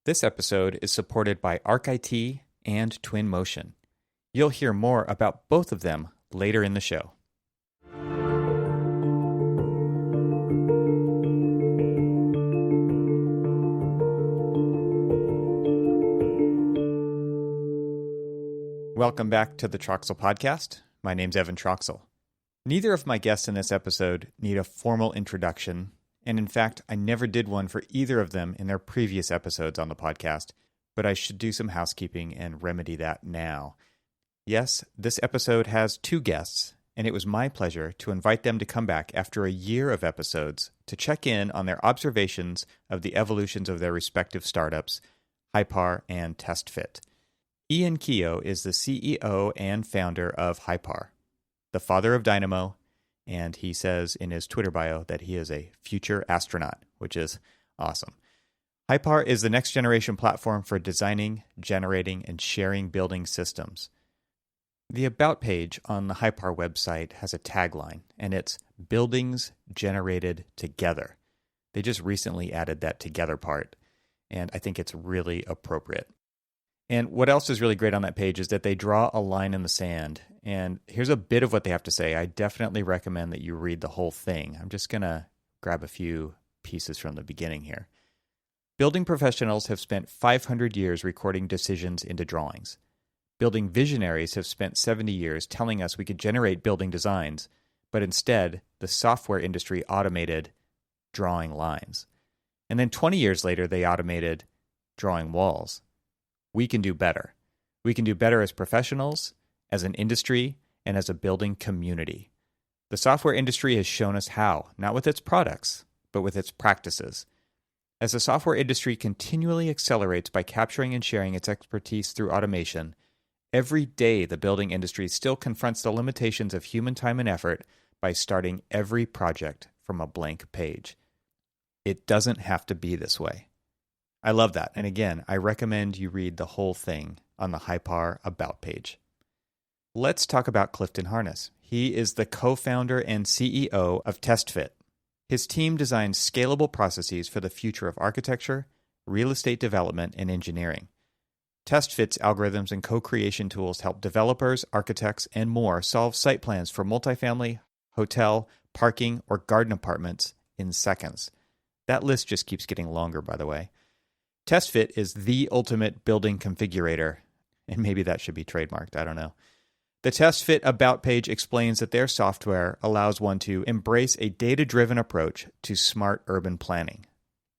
This episode is supported by ArcIT and Twinmotion. You'll hear more about both of them later in the show. Welcome back to the Troxel Podcast. My name's Evan Troxel. Neither of my guests in this episode need a formal introduction, and in fact, I never did one for either of them in their previous episodes on the podcast, but I should do some housekeeping and remedy that now. Yes, this episode has two guests, and it was my pleasure to invite them to come back after a year of episodes to check in on their observations of the evolutions of their respective startups, Hypar and TestFit. Ian Keough is the CEO and founder of Hypar, the father of Dynamo, and he says in his Twitter bio that he is a future astronaut, which is awesome. Hypar is the next generation platform for designing, generating, and sharing building systems. The About page on the Hypar website has a tagline, and it's Buildings Generated Together. They just recently added that together part, and I think it's really appropriate. And what else is really great on that page is that they draw a line in the sand. And here's a bit of what they have to say. I definitely recommend that you read the whole thing. I'm just going to grab a few pieces from the beginning here. Building professionals have spent 500 years recording decisions into drawings. Building visionaries have spent 70 years telling us we could generate building designs, but instead, the software industry automated drawing lines. And then 20 years later, they automated drawing walls. We can do better. We can do better as professionals, as an industry, and as a building community. The software industry has shown us how, not with its products, but with its practices. As the software industry continually accelerates by capturing and sharing its expertise through automation, every day the building industry still confronts the limitations of human time and effort by starting every project from a blank page. It doesn't have to be this way. I love that. And again, I recommend you read the whole thing on the Hypar About page. Let's talk about Clifton Harness. He is the co-founder and CEO of TestFit. His team designs scalable processes for the future of architecture, real estate development, and engineering. TestFit's algorithms and co-creation tools help developers, architects, and more solve site plans for multifamily, hotel, parking, or garden apartments in seconds. That list just keeps getting longer, by the way. TestFit is the ultimate building configurator, and maybe that should be trademarked, I don't know. The TestFit About page explains that their software allows one to embrace a data-driven approach to smart urban planning.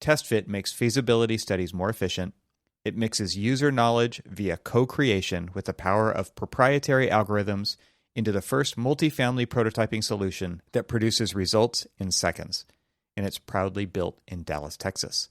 TestFit makes feasibility studies more efficient. It mixes user knowledge via co-creation with the power of proprietary algorithms into the first multifamily prototyping solution that produces results in seconds. And it's proudly built in Dallas, Texas.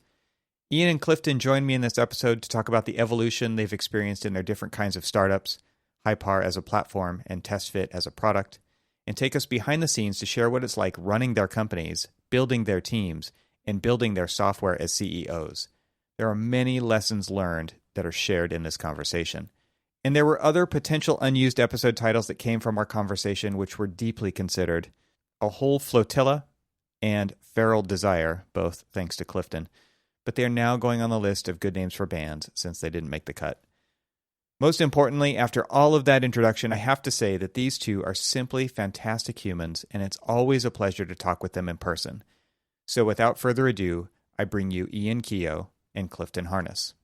Ian and Clifton joined me in this episode to talk about the evolution they've experienced in their different kinds of startups, Hypar as a platform and TestFit as a product, and take us behind the scenes to share what it's like running their companies, building their teams, and building their software as CEOs. There are many lessons learned that are shared in this conversation. And there were other potential unused episode titles that came from our conversation which were deeply considered. A Whole Flotilla and Feral Desire, both thanks to Clifton. But they are now going on the list of good names for bands since they didn't make the cut. Most importantly, after all of that introduction, I have to say that these two are simply fantastic humans, and it's always a pleasure to talk with them in person. So without further ado, I bring you Ian Keough and Clifton Harness.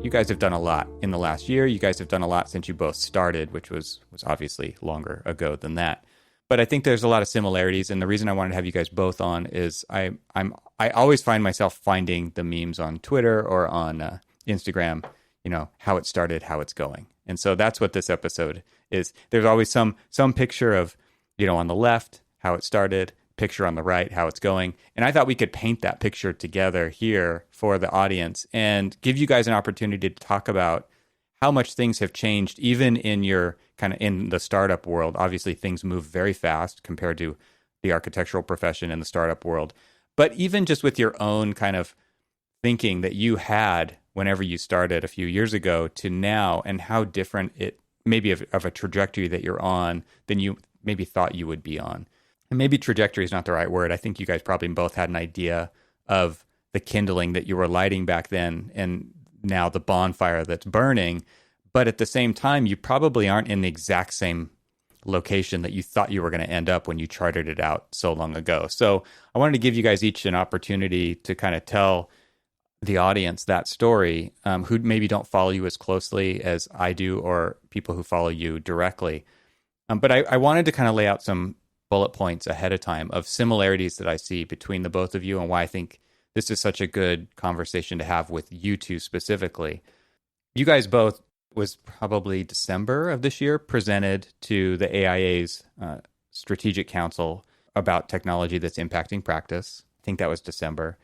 You guys have done a lot in the last year. You guys have done a lot since you both started, which was obviously longer ago than that. But I think there's a lot of similarities, and the reason I wanted to have you guys both on is I always find myself finding the memes on Twitter or on Instagram, how it started, how it's going. And so that's what this episode is. There's always some picture of, on the left, how it started, picture on the right, how it's going. And I thought we could paint that picture together here for the audience and give you guys an opportunity to talk about how much things have changed, even in your kind of in the startup world. Obviously, things move very fast compared to the architectural profession in the startup world. But even just with your own kind of thinking that you had whenever you started a few years ago to now, and how different it maybe of a trajectory that you're on than you maybe thought you would be on. And maybe trajectory is not the right word. I think you guys probably both had an idea of the kindling that you were lighting back then and now the bonfire that's burning. But at the same time, you probably aren't in the exact same location that you thought you were going to end up when you charted it out so long ago. So I wanted to give you guys each an opportunity to kind of tell the audience that story, who maybe don't follow you as closely as I do, or people who follow you directly. But I wanted to kind of lay out some bullet points ahead of time of similarities that I see between the both of you and why I think this is such a good conversation to have with you two specifically. You guys both, was probably December of this year, presented to the AIA's Strategic Council about technology that's impacting practice. I think that was December.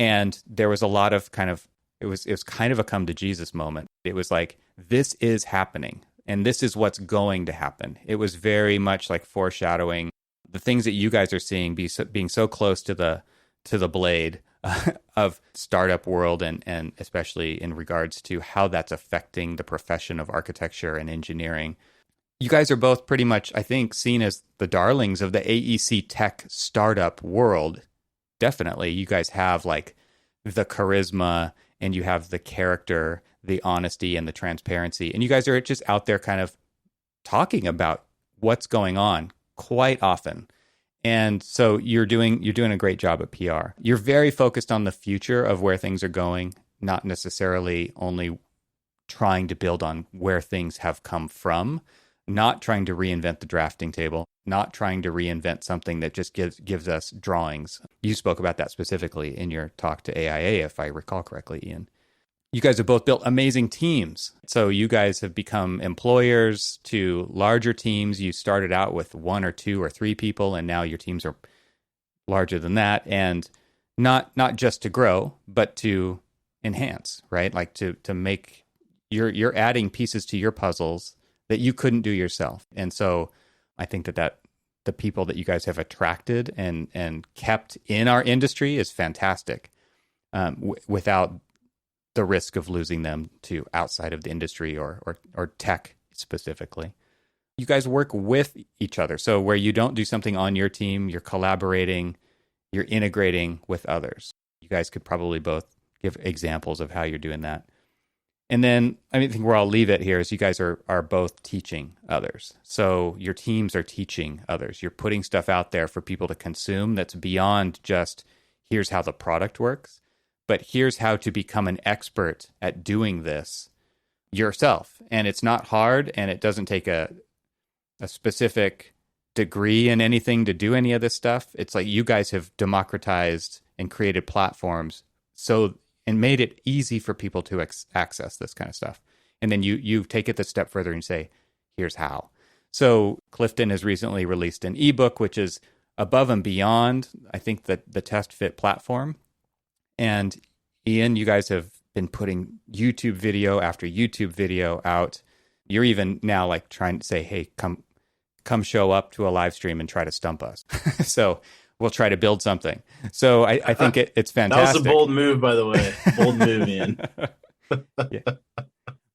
And there was a lot of it was kind of a come to Jesus moment. It was like, this is happening and this is what's going to happen. It was very much like foreshadowing the things that you guys are seeing being so close to the blade of startup world, and especially in regards to how that's affecting the profession of architecture and engineering. You guys are both pretty much, I think, seen as the darlings of the AEC tech startup world. Definitely, you guys have like the charisma and you have the character, the honesty and the transparency. And you guys are just out there kind of talking about what's going on quite often. And so you're doing a great job at PR. You're very focused on the future of where things are going, not necessarily only trying to build on where things have come from, not trying to reinvent the drafting table, not trying to reinvent something that just gives us drawings. You spoke about that specifically in your talk to AIA, if I recall correctly, Ian. You guys have both built amazing teams. So you guys have become employers to larger teams. You started out with 1 or 2 or 3 people, and now your teams are larger than that. And not just to grow, but to enhance, right? Like to make, you're adding pieces to your puzzles that you couldn't do yourself. And so I think that the people that you guys have attracted and kept in our industry is fantastic, without the risk of losing them to outside of the industry or tech specifically. You guys work with each other. So where you don't do something on your team, you're collaborating, you're integrating with others. You guys could probably both give examples of how you're doing that. And then I think where I'll leave it here is you guys are both teaching others. So your teams are teaching others. You're putting stuff out there for people to consume that's beyond just here's how the product works, but here's how to become an expert at doing this yourself. And it's not hard, and it doesn't take a specific degree in anything to do any of this stuff. It's like you guys have democratized and created platforms and made it easy for people to access this kind of stuff. And then you take it the step further and say, here's how. So Clifton has recently released an ebook, which is above and beyond, I think, the TestFit platform. And Ian, you guys have been putting YouTube video after YouTube video out. You're even now like trying to say, hey, come show up to a live stream and try to stump us. So we'll try to build something. So I think it's fantastic. That was a bold move, by the way. Bold move, Ian. Yeah.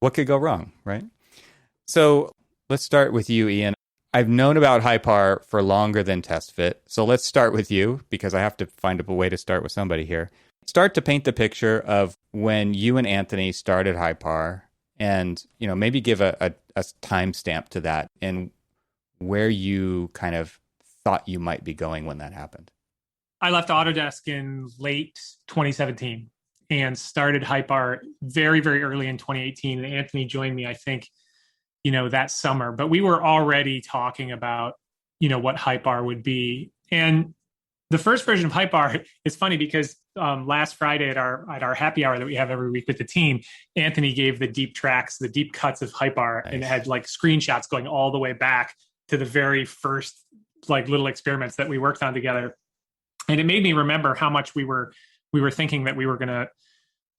What could go wrong, right? So let's start with you, Ian. I've known about Hypar for longer than TestFit. So let's start with you, because I have to find a way to start with somebody here. Start to paint the picture of when you and Anthony started Hypar, and maybe give a timestamp to that and where you kind of thought you might be going when that happened. I left Autodesk in late 2017 and started Hypar very, very early in 2018. And Anthony joined me, I think, that summer. But we were already talking about, what Hypar would be. And the first version of Hypar is funny because last Friday at our happy hour that we have every week with the team, Anthony gave the deep tracks, the deep cuts of Hypar, nice. And it had like screenshots going all the way back to the very first like little experiments that we worked on together. And it made me remember how much we were thinking that we were going to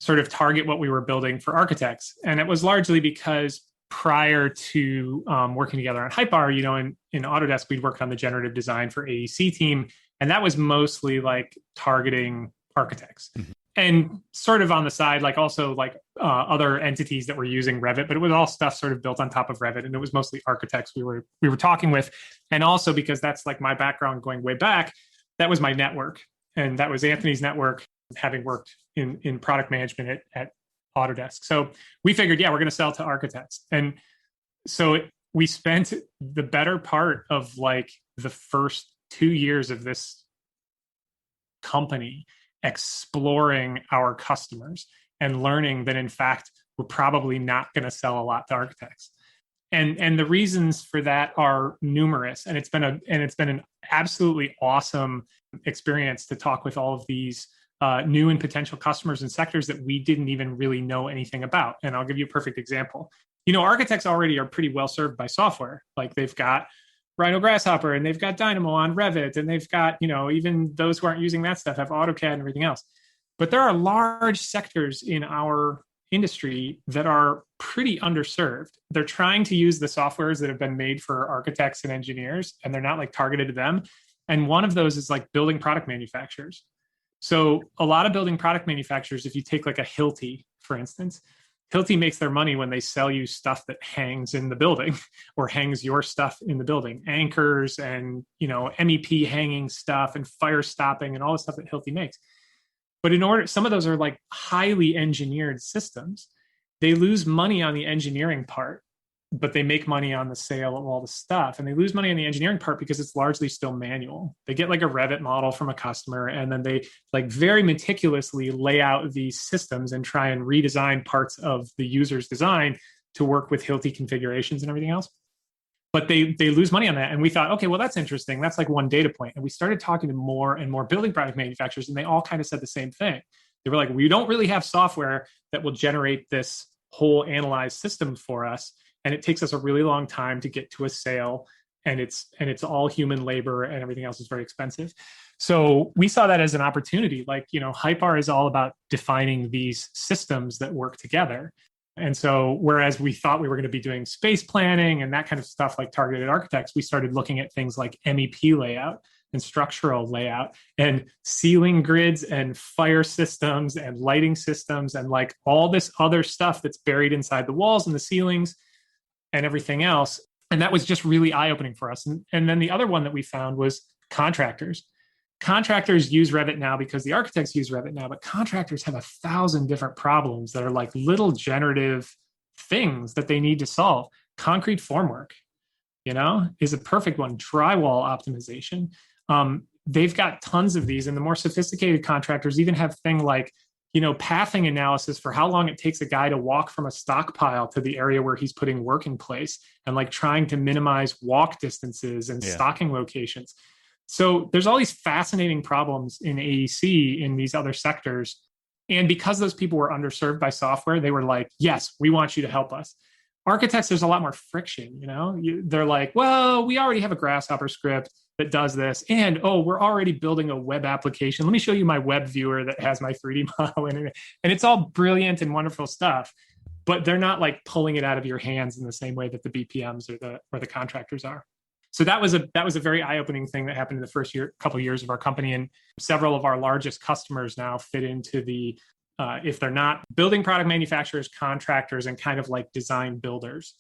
sort of target what we were building for architects. And it was largely because prior to working together on Hypar, in Autodesk, we'd worked on the generative design for AEC team. And that was mostly like targeting architects. Mm-hmm. And sort of on the side, like also like other entities that were using Revit, but it was all stuff sort of built on top of Revit. And it was mostly architects we were talking with. And also because that's like my background going way back, that was my network. And that was Anthony's network, having worked in product management at Autodesk. So we figured, yeah, we're going to sell to architects. And so we spent the better part of like the first 2 years of this company exploring our customers and learning that in fact we're probably not going to sell a lot to architects. And the reasons for that are numerous, and it's been an absolutely awesome experience to talk with all of these new and potential customers in sectors that we didn't even really know anything about. And I'll give you a perfect example. Architects already are pretty well served by software. Like they've got Rhino Grasshopper and they've got Dynamo on Revit, and they've got, even those who aren't using that stuff have AutoCAD and everything else. But there are large sectors in our industry that are pretty underserved. They're trying to use the softwares that have been made for architects and engineers, and they're not like targeted to them. And one of those is like building product manufacturers. So a lot of building product manufacturers, if you take like a Hilti, for instance, Hilti makes their money when they sell you stuff that hangs in the building or hangs your stuff in the building, anchors and, MEP hanging stuff and fire stopping and all the stuff that Hilti makes. But some of those are like highly engineered systems. They lose money on the engineering part, but they make money on the sale of all the stuff. And they lose money on the engineering part because it's largely still manual. They get like a Revit model from a customer, and then they like very meticulously lay out these systems and try and redesign parts of the user's design to work with Hilti configurations and everything else. But they lose money on that. And we thought, okay, well, that's interesting. That's like one data point. And we started talking to more and more building product manufacturers, and they all kind of said the same thing. They were like, we don't really have software that will generate this whole analyzed system for us. And it takes us a really long time to get to a sale, and it's all human labor, and everything else is very expensive. So we saw that as an opportunity. Like, Hypar is all about defining these systems that work together. And so whereas we thought we were going to be doing space planning and that kind of stuff like targeted architects, we started looking at things like MEP layout and structural layout and ceiling grids and fire systems and lighting systems and like all this other stuff that's buried inside the walls and the ceilings and everything else. And that was just really eye-opening for us. And then the other one that we found was contractors. Contractors use Revit now because the architects use Revit now, but contractors have 1,000 different problems that are like little generative things that they need to solve. Concrete formwork, is a perfect one. Drywall optimization. They've got tons of these, and the more sophisticated contractors even have things like, pathing analysis for how long it takes a guy to walk from a stockpile to the area where he's putting work in place, and like trying to minimize walk distances and stocking locations. So there's all these fascinating problems in AEC in these other sectors. And because those people were underserved by software, they were like, yes, we want you to help us. Architects, there's a lot more friction, they're like, well, we already have a Grasshopper script that does this. And, we're already building a web application. Let me show you my web viewer that has my 3D model in it. And it's all brilliant and wonderful stuff, but they're not like pulling it out of your hands in the same way that the BPMs or the contractors are. So that was a very eye-opening thing that happened in the first couple of years of our company. And several of our largest customers now fit into the, if they're not building product manufacturers, contractors, and kind of like design builders.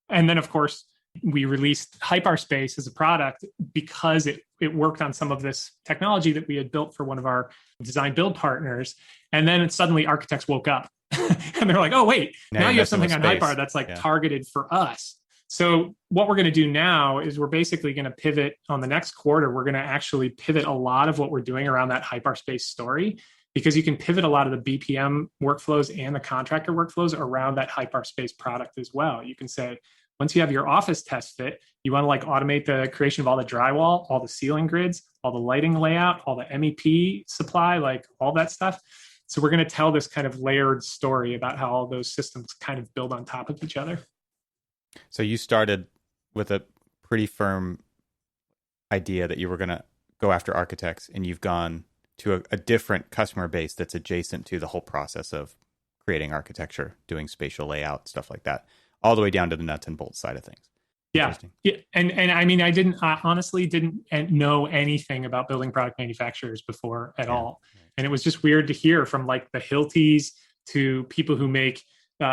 And then, of course, we released Hypar Space as a product because it worked on some of this technology that we had built for one of our design build partners. And then suddenly architects woke up and they're like, oh, wait, now you have something on Hypar that's like targeted for us. So what we're going to do now is we're basically going to pivot on the next quarter. We're going to actually pivot a lot of what we're doing around that Hypar Space story, because you can pivot a lot of the BPM workflows and the contractor workflows around that Hypar Space product as well. You can say, once you have your office TestFit, you want to like automate the creation of all the drywall, all the ceiling grids, all the lighting layout, all the MEP supply, like all that stuff. So we're going to tell this kind of layered story about how all those systems kind of build on top of each other. So you started with a pretty firm idea that you were going to go after architects, and you've gone to a different customer base that's adjacent to the whole process of creating architecture, doing spatial layout, stuff like that, all the way down to the nuts and bolts side of things. Yeah. Yeah. And I mean, I honestly didn't know anything about building product manufacturers before at all. And it was just weird to hear from like the Hiltis to people who make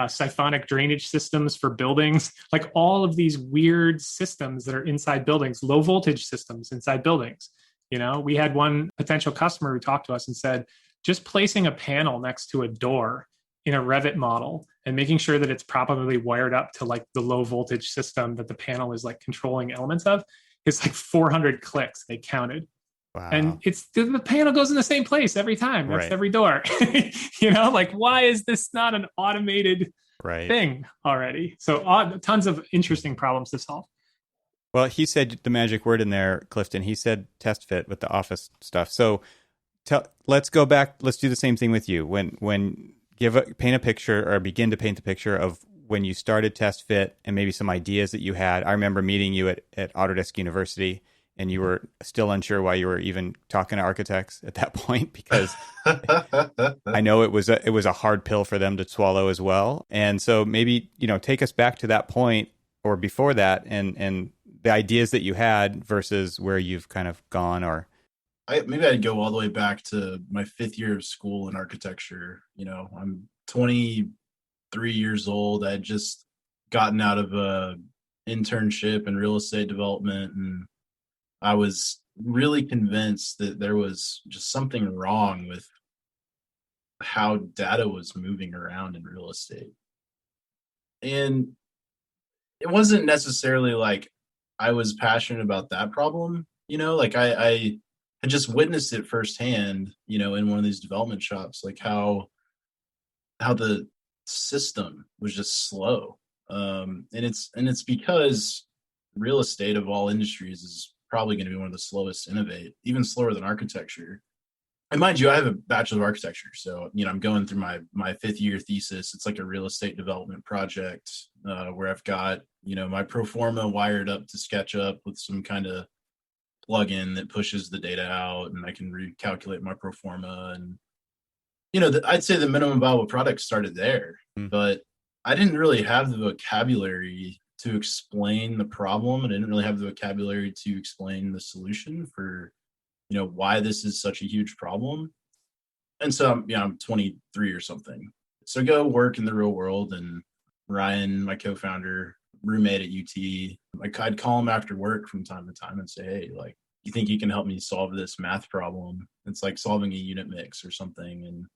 siphonic drainage systems for buildings, like all of these weird systems that are inside buildings, low voltage systems inside buildings. You know, we had one potential customer who talked to us and said, just placing a panel next to a door in a Revit model and making sure that it's properly wired up to like the low voltage system that the panel is like controlling elements of, it's like 400 clicks they counted. Wow. And it's the panel goes in the same place every time. That's every door. You know, like why is this not an automated thing already? So tons of interesting problems to solve. Well, he said the magic word in there, Clifton. He said TestFit with the office stuff. So let's go back. Let's do the same thing with you. When paint a picture or begin to paint the picture of when you started TestFit and maybe some ideas that you had. I remember meeting you at Autodesk University, and you were still unsure why you were even talking to architects at that point, because I know it was a hard pill for them to swallow as well. And so maybe, take us back to that point or before that and the ideas that you had versus where you've kind of gone. Or maybe I'd go all the way back to my 5th year of school in architecture. I'm 23 years old. I had just gotten out of a internship in real estate development, and I was really convinced that there was just something wrong with how data was moving around in real estate. And it wasn't necessarily like I was passionate about that problem, like I had just witnessed it firsthand, in one of these development shops, like how the system was just slow. And it's because real estate of all industries is probably going to be one of the slowest to innovate, even slower than architecture. And mind you, I have a Bachelor of Architecture, so I'm going through my 5th year thesis. It's like a real estate development project where I've got my pro forma wired up to SketchUp with some kind of plugin that pushes the data out, and I can recalculate my pro forma. And I'd say the minimum viable product started there, but I didn't really have the vocabulary to explain the problem. I didn't really have the vocabulary to explain the solution for, why this is such a huge problem. And so, I'm 23 or something. So go work in the real world, and Ryan, my co-founder, roommate at UT, I'd call him after work from time to time and say, hey, like, you think you can help me solve this math problem? It's like solving a unit mix or something. And,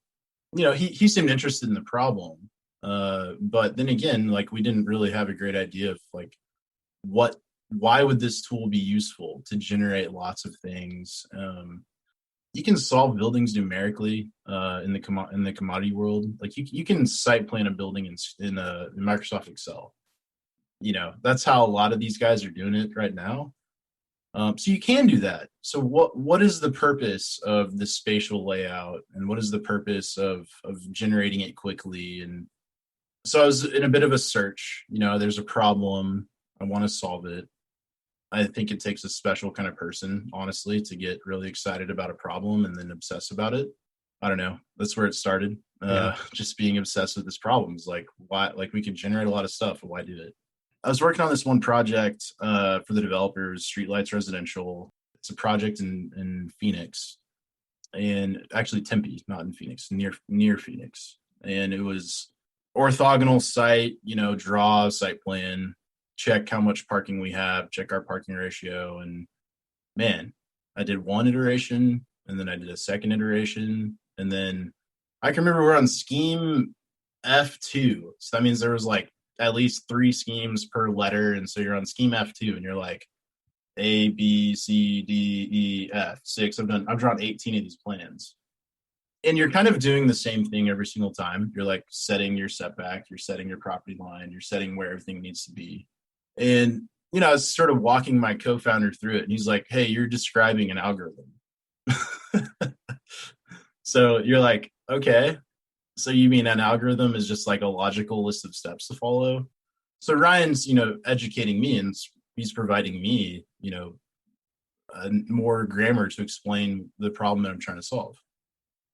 he seemed interested in the problem. But then again, like, we didn't really have a great idea of like why would this tool be useful to generate lots of things. You can solve buildings numerically in the commodity world. Like you can site plan a building in Microsoft Excel. That's how a lot of these guys are doing it right now. So you can do that. So what is the purpose of the spatial layout, and what is the purpose of generating it quickly? And so I was in a bit of a search. There's a problem, I want to solve it. I think it takes a special kind of person, honestly, to get really excited about a problem and then obsess about it. I don't know. That's where it started. Just being obsessed with this problem is like, why? Like, we could generate a lot of stuff, but why do it? I was working on this one project for the developers, Streetlights Residential. It's a project in Phoenix, and actually Tempe, not in Phoenix, near Phoenix. And it was orthogonal site, draw a site plan, check how much parking we have, check our parking ratio. And man, I did one iteration, and then I did a second iteration. And then I can remember we're on scheme F2. So that means there was like at least 3 schemes per letter. And so you're on scheme F2, and you're like A, B, C, D, E, F, 6. I've drawn 18 of these plans. And you're kind of doing the same thing every single time. You're like setting your setback, you're setting your property line, you're setting where everything needs to be. And, I was sort of walking my co-founder through it, and he's like, hey, you're describing an algorithm. So you're like, okay, so you mean an algorithm is just like a logical list of steps to follow? So Ryan's, educating me, and he's providing me, more grammar to explain the problem that I'm trying to solve.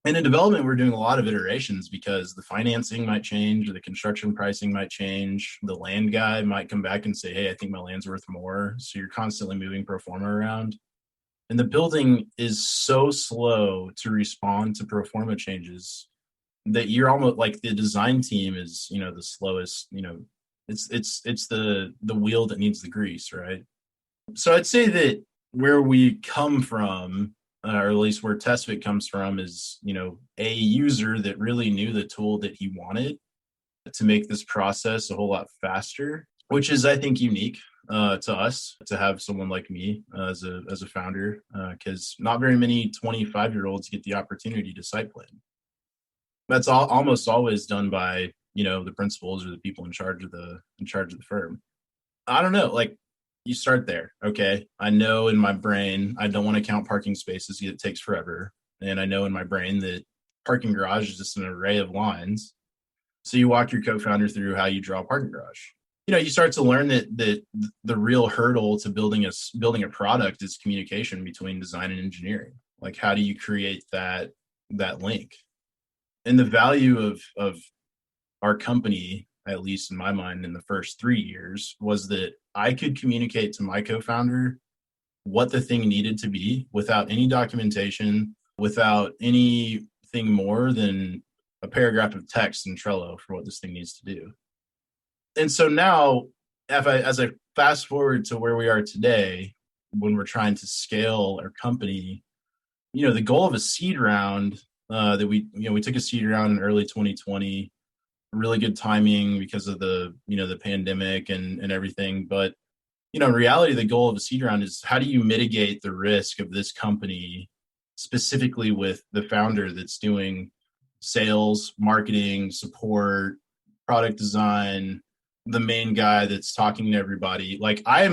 And in development, we're doing a lot of iterations because the financing might change, or the construction pricing might change. The land guy might come back and say, hey, I think my land's worth more. So you're constantly moving pro forma around. And the building is so slow to respond to pro forma changes that you're almost like the design team is, the slowest, it's the wheel that needs the grease, right? So I'd say that where we come from, or at least where TestFit comes from, is, a user that really knew the tool that he wanted to make this process a whole lot faster, which is, I think, unique to us, to have someone like me as a founder, because not very many 25-year-olds get the opportunity to site plan. That's almost always done by, the principals or the people in charge of the firm. I don't know, like, you start there. Okay, I know in my brain I don't want to count parking spaces. It takes forever. And I know in my brain that parking garage is just an array of lines. So you walk your co-founder through how you draw a parking garage. You start to learn that the real hurdle to building a product is communication between design and engineering. Like, how do you create that link? And the value of our company, at least in my mind, in the first 3 years, was that I could communicate to my co-founder what the thing needed to be without any documentation, without anything more than a paragraph of text in Trello for what this thing needs to do. And so now, as I fast forward to where we are today, when we're trying to scale our company, the goal of a seed round that we took a seed round in early 2020, really good timing because of the pandemic and everything. But, in reality, the goal of a seed round is, how do you mitigate the risk of this company, specifically with the founder that's doing sales, marketing, support, product design, the main guy that's talking to everybody. Like, I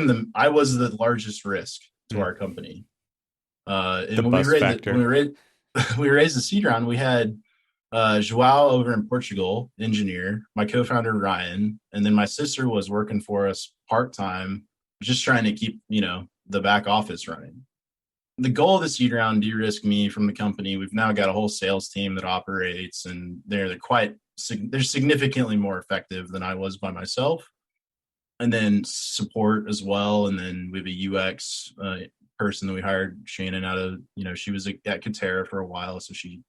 was the largest risk to our company. And the when bus we factor. we raised the seed round, we had Joao over in Portugal, engineer, my co-founder Ryan, and then my sister was working for us part-time, just trying to keep, the back office running. The goal of the seed round, de-risk me from the company. We've now got a whole sales team that operates, and they're significantly more effective than I was by myself. And then support as well. And then we have a UX person that we hired, Shannon, out of, she was at Katera for a while. So she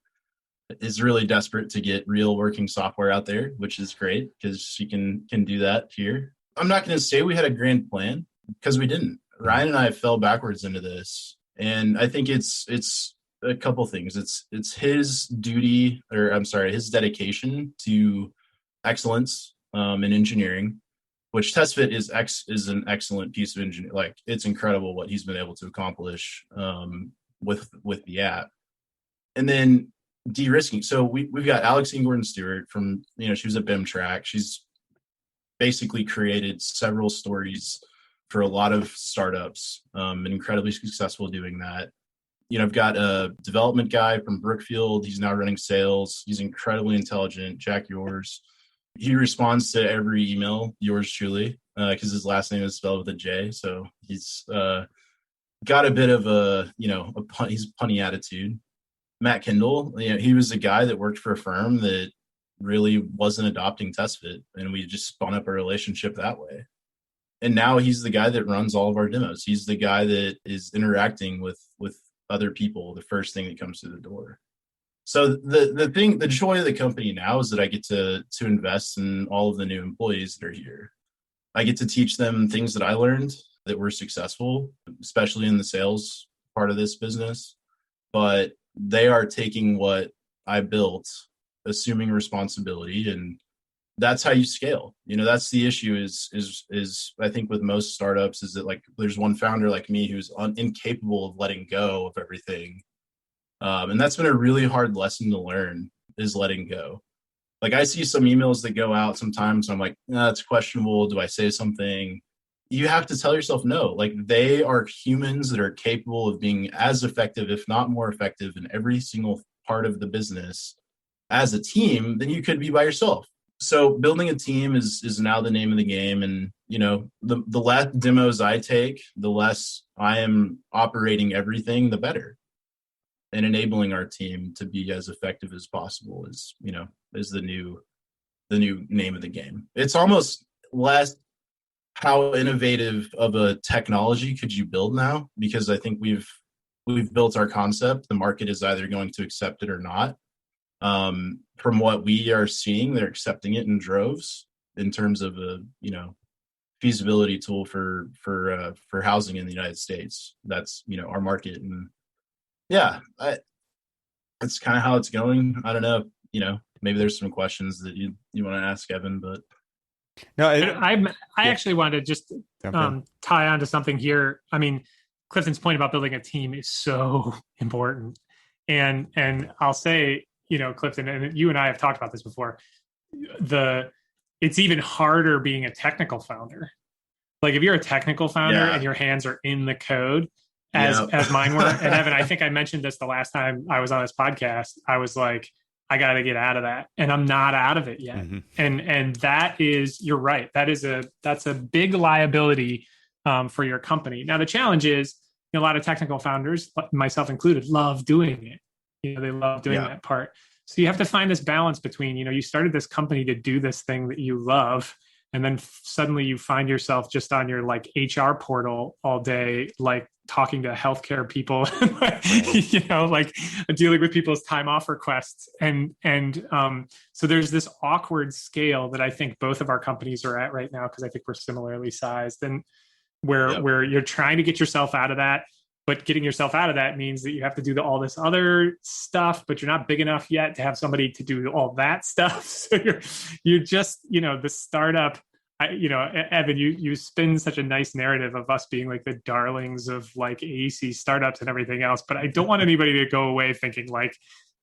is really desperate to get real working software out there, which is great because she can do that here. I'm not going to say we had a grand plan, because we didn't. Ryan and I fell backwards into this. And I think it's a couple things. It's his duty, or I'm sorry, his dedication to excellence in engineering, which TestFit is an excellent piece of engineering. Like, it's incredible what he's been able to accomplish with the app. And then de-risking. So we've got Alex Gordon Stewart from, she was at BIM-Track. She's basically created several stories for a lot of startups, and incredibly successful doing that. I've got a development guy from Brookfield. He's now running sales. He's incredibly intelligent. Jack Yours. He responds to every email, yours truly, because his last name is spelled with a J. So he's got a bit of he's punny attitude. Matt Kendall, he was a guy that worked for a firm that really wasn't adopting TestFit, and we just spun up a relationship that way. And now he's the guy that runs all of our demos. He's the guy that is interacting with other people, the first thing that comes through the door. So the joy of the company now is that I get to invest in all of the new employees that are here. I get to teach them things that I learned that were successful, especially in the sales part of this business. But they are taking what I built, assuming responsibility, and that's how you scale. That's the issue is I think with most startups is that, like, there's one founder like me who's incapable of letting go of everything. And that's been a really hard lesson to learn, is letting go. Like, I see some emails that go out sometimes, and I'm like, it's questionable. Do I say something? You have to tell yourself no. Like, they are humans that are capable of being as effective, if not more effective, in every single part of the business as a team than you could be by yourself. So building a team is now the name of the game. And, the less demos I take, the less I am operating everything, the better. and enabling our team to be as effective as possible is, is the new name of the game. It's almost less how innovative of a technology could you build now, because I think we've built our concept. The market is either going to accept it or not. From what we are seeing, they're accepting it in droves in terms of a feasibility tool for housing in the United States. That's our market, and that's kind of how it's going. I don't know. Maybe there's some questions that you want to ask Evan, but no, I actually wanted to just tie on to something here. I mean, Clifton's point about building a team is so important, and I'll say, Clifton, and you and I have talked about this before. It's even harder being a technical founder. Like if you're a technical founder and your hands are in the code, as mine were, and Evan, I think I mentioned this the last time I was on this podcast. I was like, I got to get out of that, and I'm not out of it yet. Mm-hmm. And that is, you're right. That's a big liability for your company. Now the challenge is, a lot of technical founders, myself included, love doing it. They love doing that part. So you have to find this balance between, you started this company to do this thing that you love, and then suddenly you find yourself just on your like HR portal all day, like talking to healthcare people, like dealing with people's time off requests. And so there's this awkward scale that I think both of our companies are at right now, because I think we're similarly sized, and where you're trying to get yourself out of that. But getting yourself out of that means that you have to do all this other stuff, but you're not big enough yet to have somebody to do all that stuff. So you're just, the startup, Evan, you spin such a nice narrative of us being like the darlings of like AEC startups and everything else. But I don't want anybody to go away thinking like,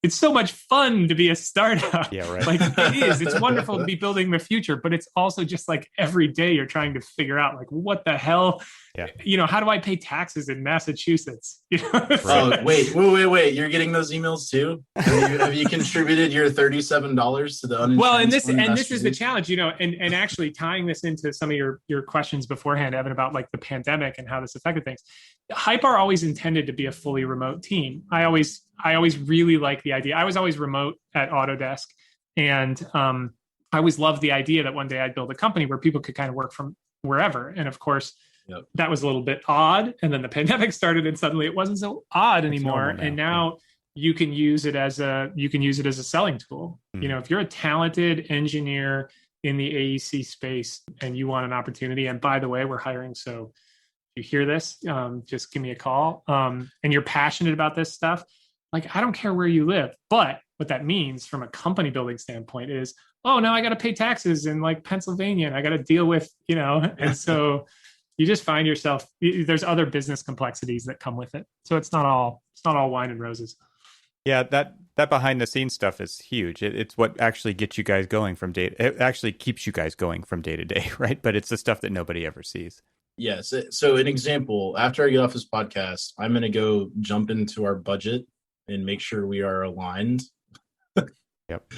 it's so much fun to be a startup. Yeah, right. Like it is. It's wonderful to be building the future, but it's also just like every day you're trying to figure out like, what the hell, how do I pay taxes in Massachusetts? Oh, wait. You're getting those emails too? Have you contributed your $37 to the uninsured? Well, and this is the challenge, and actually tying this into some of your questions beforehand, Evan, about like the pandemic and how this affected things. Hypar always intended to be a fully remote team. I always really liked the idea. I was always remote at Autodesk, and I always loved the idea that one day I'd build a company where people could kind of work from wherever. And of course, that was a little bit odd. And then the pandemic started, and suddenly it wasn't so odd anymore. And now you can use it as a selling tool. Mm-hmm. If you're a talented engineer in the AEC space and you want an opportunity, and by the way, we're hiring, so you hear this, just give me a call. And you're passionate about this stuff. Like, I don't care where you live, but what that means from a company building standpoint is, oh, now I got to pay taxes in like Pennsylvania, and I got to deal with, and so you just find yourself, there's other business complexities that come with it. So it's not all wine and roses. Yeah, that behind the scenes stuff is huge. It's what actually gets you guys going from day. It actually keeps you guys going from day to day, right? But it's the stuff that nobody ever sees. Yes. So an example, after I get off this podcast, I'm going to go jump into our budget and make sure we are aligned. Yep.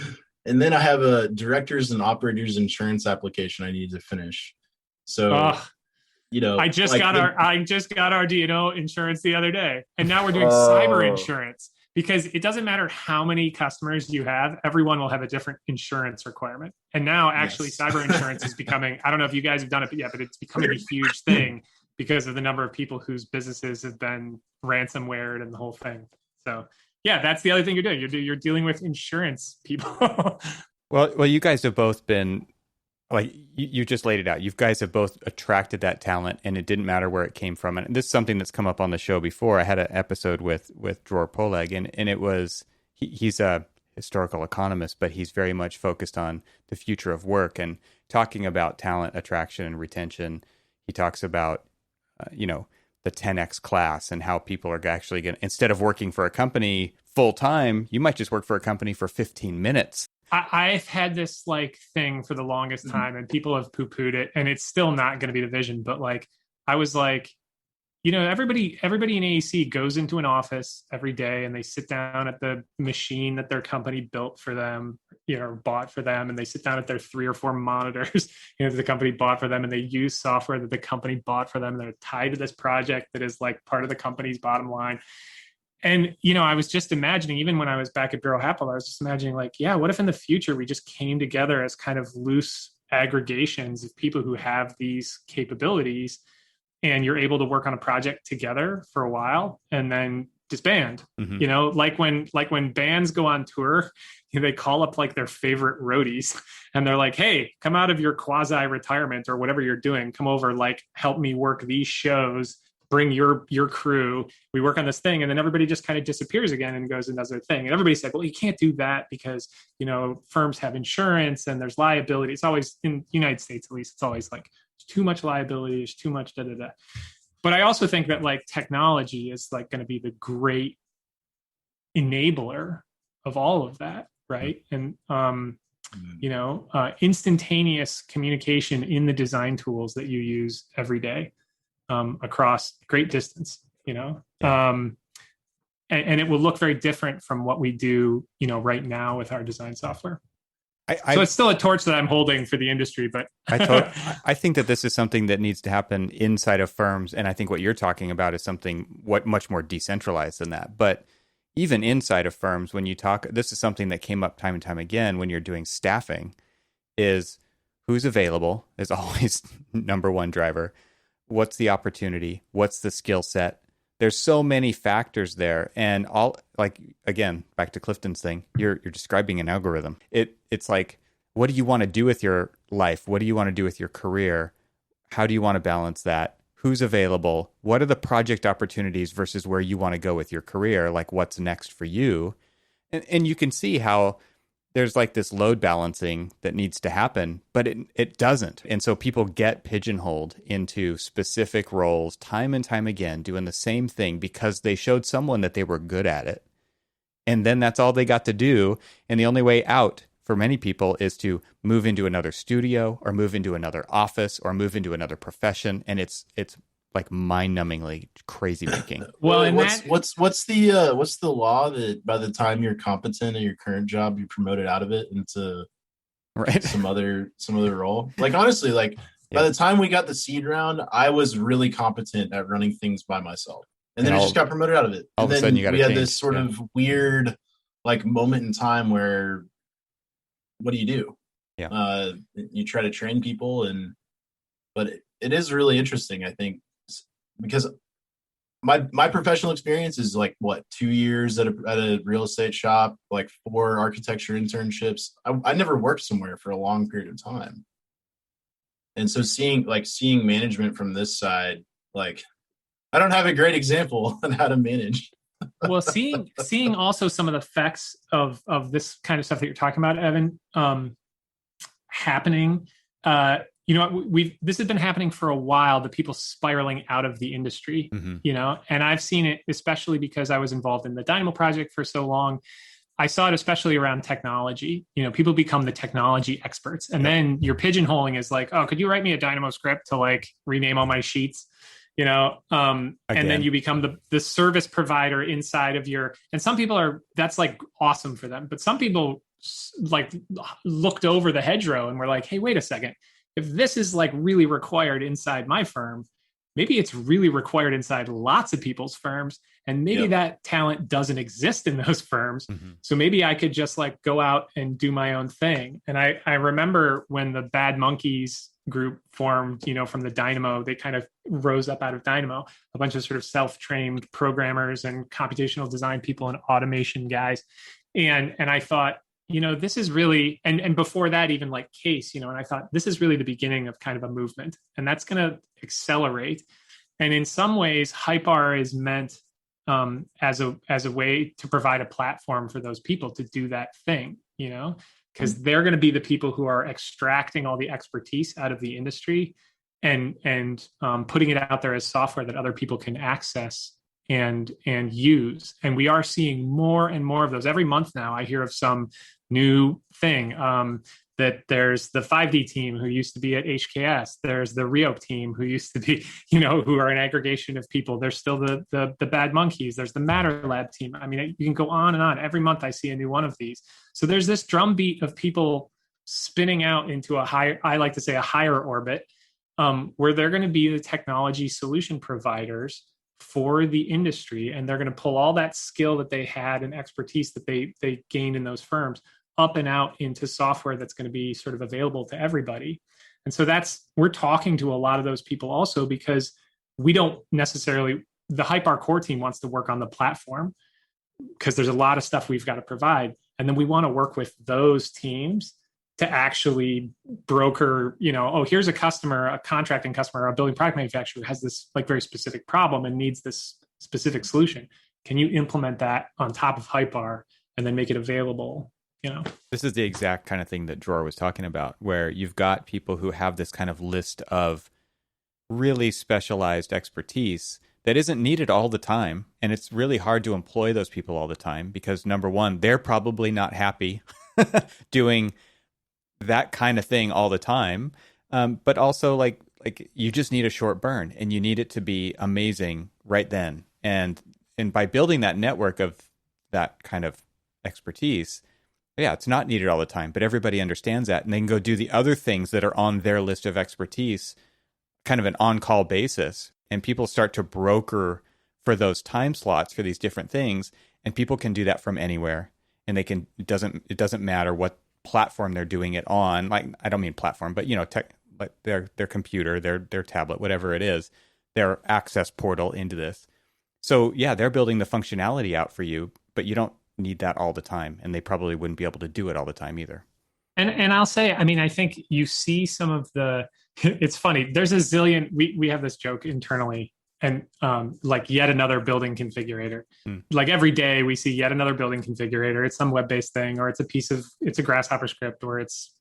And then I have a directors and operators insurance application I need to finish. So, I just got our D&O insurance the other day, and now we're doing cyber insurance, because it doesn't matter how many customers you have, everyone will have a different insurance requirement. And now actually cyber insurance is becoming, I don't know if you guys have done it yet, but it's becoming a huge thing because of the number of people whose businesses have been ransomwared and the whole thing. So yeah, that's the other thing you're doing. You're dealing with insurance people. Well, you guys have both been, like, you just laid it out. You guys have both attracted that talent, and it didn't matter where it came from. And this is something that's come up on the show before. I had an episode with Dror Poleg, and it was, he's a historical economist, but he's very much focused on the future of work and talking about talent attraction and retention. He talks about, the 10X class and how people are actually going to, instead of working for a company full time, you might just work for a company for 15 minutes. I've had this like thing for the longest time, and people have poo-pooed it, and it's still not going to be the vision. But like, I was like, everybody in AEC goes into an office every day, and they sit down at the machine that their company built for them, bought for them, and they sit down at their 3 or 4 monitors, that the company bought for them, and they use software that the company bought for them, and they're tied to this project that is like part of the company's bottom line. And, you know, I was just imagining, even when I was back at Bureau Happel, I was just imagining like, yeah, what if in the future we just came together as kind of loose aggregations of people who have these capabilities, and you're able to work on a project together for a while and then disband. You know, like when bands go on tour, you know, they call up like their favorite roadies and they're like, hey, come out of your quasi retirement or whatever you're doing, come over, like help me work these shows, bring your crew, we work on this thing. And then everybody just kind of disappears again and goes and does their thing. And everybody said, well, you can't do that because, you know, firms have insurance and there's liability. It's always, in the United States at least, it's always like too much liability, there's too much da da da. But I also think that like technology is like going to be the great enabler of all of that, right? And you know, instantaneous communication in the design tools that you use every day across great distance, you know, and it will look very different from what we do, you know, right now with our design software. So it's still a torch that I'm holding for the industry, but I think that this is something that needs to happen inside of firms. And I think what you're talking about is something much more decentralized than that. But even inside of firms, when you talk, this is something that came up time and time again when you're doing staffing, is who's available is always number one driver. What's the opportunity? What's the skill set? There's so many factors there. And all, like, again, back to Clifton's thing, you're describing an algorithm. It's like, what do you want to do with your life? What do you want to do with your career? How do you want to balance that? Who's available? What are the project opportunities versus where you want to go with your career? Like, what's next for you? And you can see how there's like this load balancing that needs to happen, but it doesn't. And so people get pigeonholed into specific roles time and time again, doing the same thing because they showed someone that they were good at it. And then that's all they got to do. And the only way out for many people is to move into another studio or move into another office or move into another profession. And it's like mind-numbingly crazy making. Well, and what's the law that by the time you're competent at your current job, you're promoted out of it into some other role? Like, honestly, like by the time we got the seed round, I was really competent at running things by myself, and then I just got promoted out of it. All and of a sudden, you got we had this sort of weird like moment in time where, what do you do? Yeah, you try to train people, but it is really interesting, I think. Because my professional experience is like 2 years at a real estate shop, like 4 architecture internships. I never worked somewhere for a long period of time, and so seeing management from this side, like I don't have a great example on how to manage. Well, seeing also some of the effects of this kind of stuff that you're talking about, Evan, happening. You know, this has been happening for a while, the people spiraling out of the industry, you know, and I've seen it, especially because I was involved in the Dynamo project for so long. I saw it especially around technology. You know, people become the technology experts, and then your pigeonholing is like, oh, could you write me a Dynamo script to like rename all my sheets? You know, and then you become the service provider inside of and some people that's like awesome for them. But some people like looked over the hedgerow and were like, hey, wait a second. If this is like really required inside my firm, maybe it's really required inside lots of people's firms. And maybe that talent doesn't exist in those firms. So maybe I could just like go out and do my own thing. And I remember when the Bad Monkeys group formed, you know, from the Dynamo, they kind of rose up out of Dynamo, a bunch of sort of self-trained programmers and computational design people and automation guys. And I thought, you know, this is really, and before that, even like Case, you know, and I thought this is really the beginning of kind of a movement, and that's going to accelerate. And in some ways, Hypar is meant as a way to provide a platform for those people to do that thing, you know, because they're going to be the people who are extracting all the expertise out of the industry and putting it out there as software that other people can access and use. And we are seeing more and more of those. Every month now, I hear of some new thing that there's the 5D team who used to be at HKS. There's the Rio team who used to be, you know, who are an aggregation of people. There's still the Bad Monkeys. There's the Matter Lab team. I mean, you can go on and on. Every month I see a new one of these. So there's this drumbeat of people spinning out into I like to say a higher orbit, where they're going to be the technology solution providers for the industry, and they're going to pull all that skill that they had and expertise that they gained in those firms up and out into software that's going to be sort of available to everybody. And so we're talking to a lot of those people also, because we don't necessarily, the Hypar core team wants to work on the platform because there's a lot of stuff we've got to provide. And then we want to work with those teams to actually broker, oh, here's a customer, a contracting customer, a building product manufacturer who has this like very specific problem and needs this specific solution. Can you implement that on top of Hypar and then make it available? This is the exact kind of thing that Dror was talking about, where you've got people who have this kind of list of really specialized expertise that isn't needed all the time. And it's really hard to employ those people all the time because, number one, they're probably not happy doing that kind of thing all the time. But also like you just need a short burn and you need it to be amazing right then. And by building that network of that kind of expertise, yeah, it's not needed all the time, but everybody understands that, and they can go do the other things that are on their list of expertise, kind of an on-call basis. And people start to broker for those time slots for these different things, and people can do that from anywhere. And they can, it doesn't matter what platform they're doing it on. Like, I don't mean platform, but like their computer, their tablet, whatever it is, their access portal into this. So yeah, they're building the functionality out for you, but you don't need that all the time, and they probably wouldn't be able to do it all the time either. And I'll say, I mean, I think you see some of the, it's funny, there's a zillion, we have this joke internally, and like yet another building configurator. Like every day we see yet another building configurator. It's some web-based thing, or it's a Grasshopper script, or it's,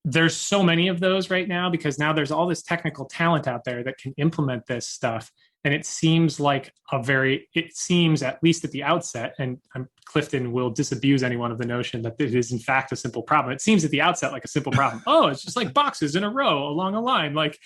there's so many of those right now because now there's all this technical talent out there that can implement this stuff. And it seems like it seems, at least at the outset, and Clifton will disabuse anyone of the notion that it is in fact a simple problem. It seems at the outset like a simple problem. Oh, it's just like boxes in a row along a line. Like,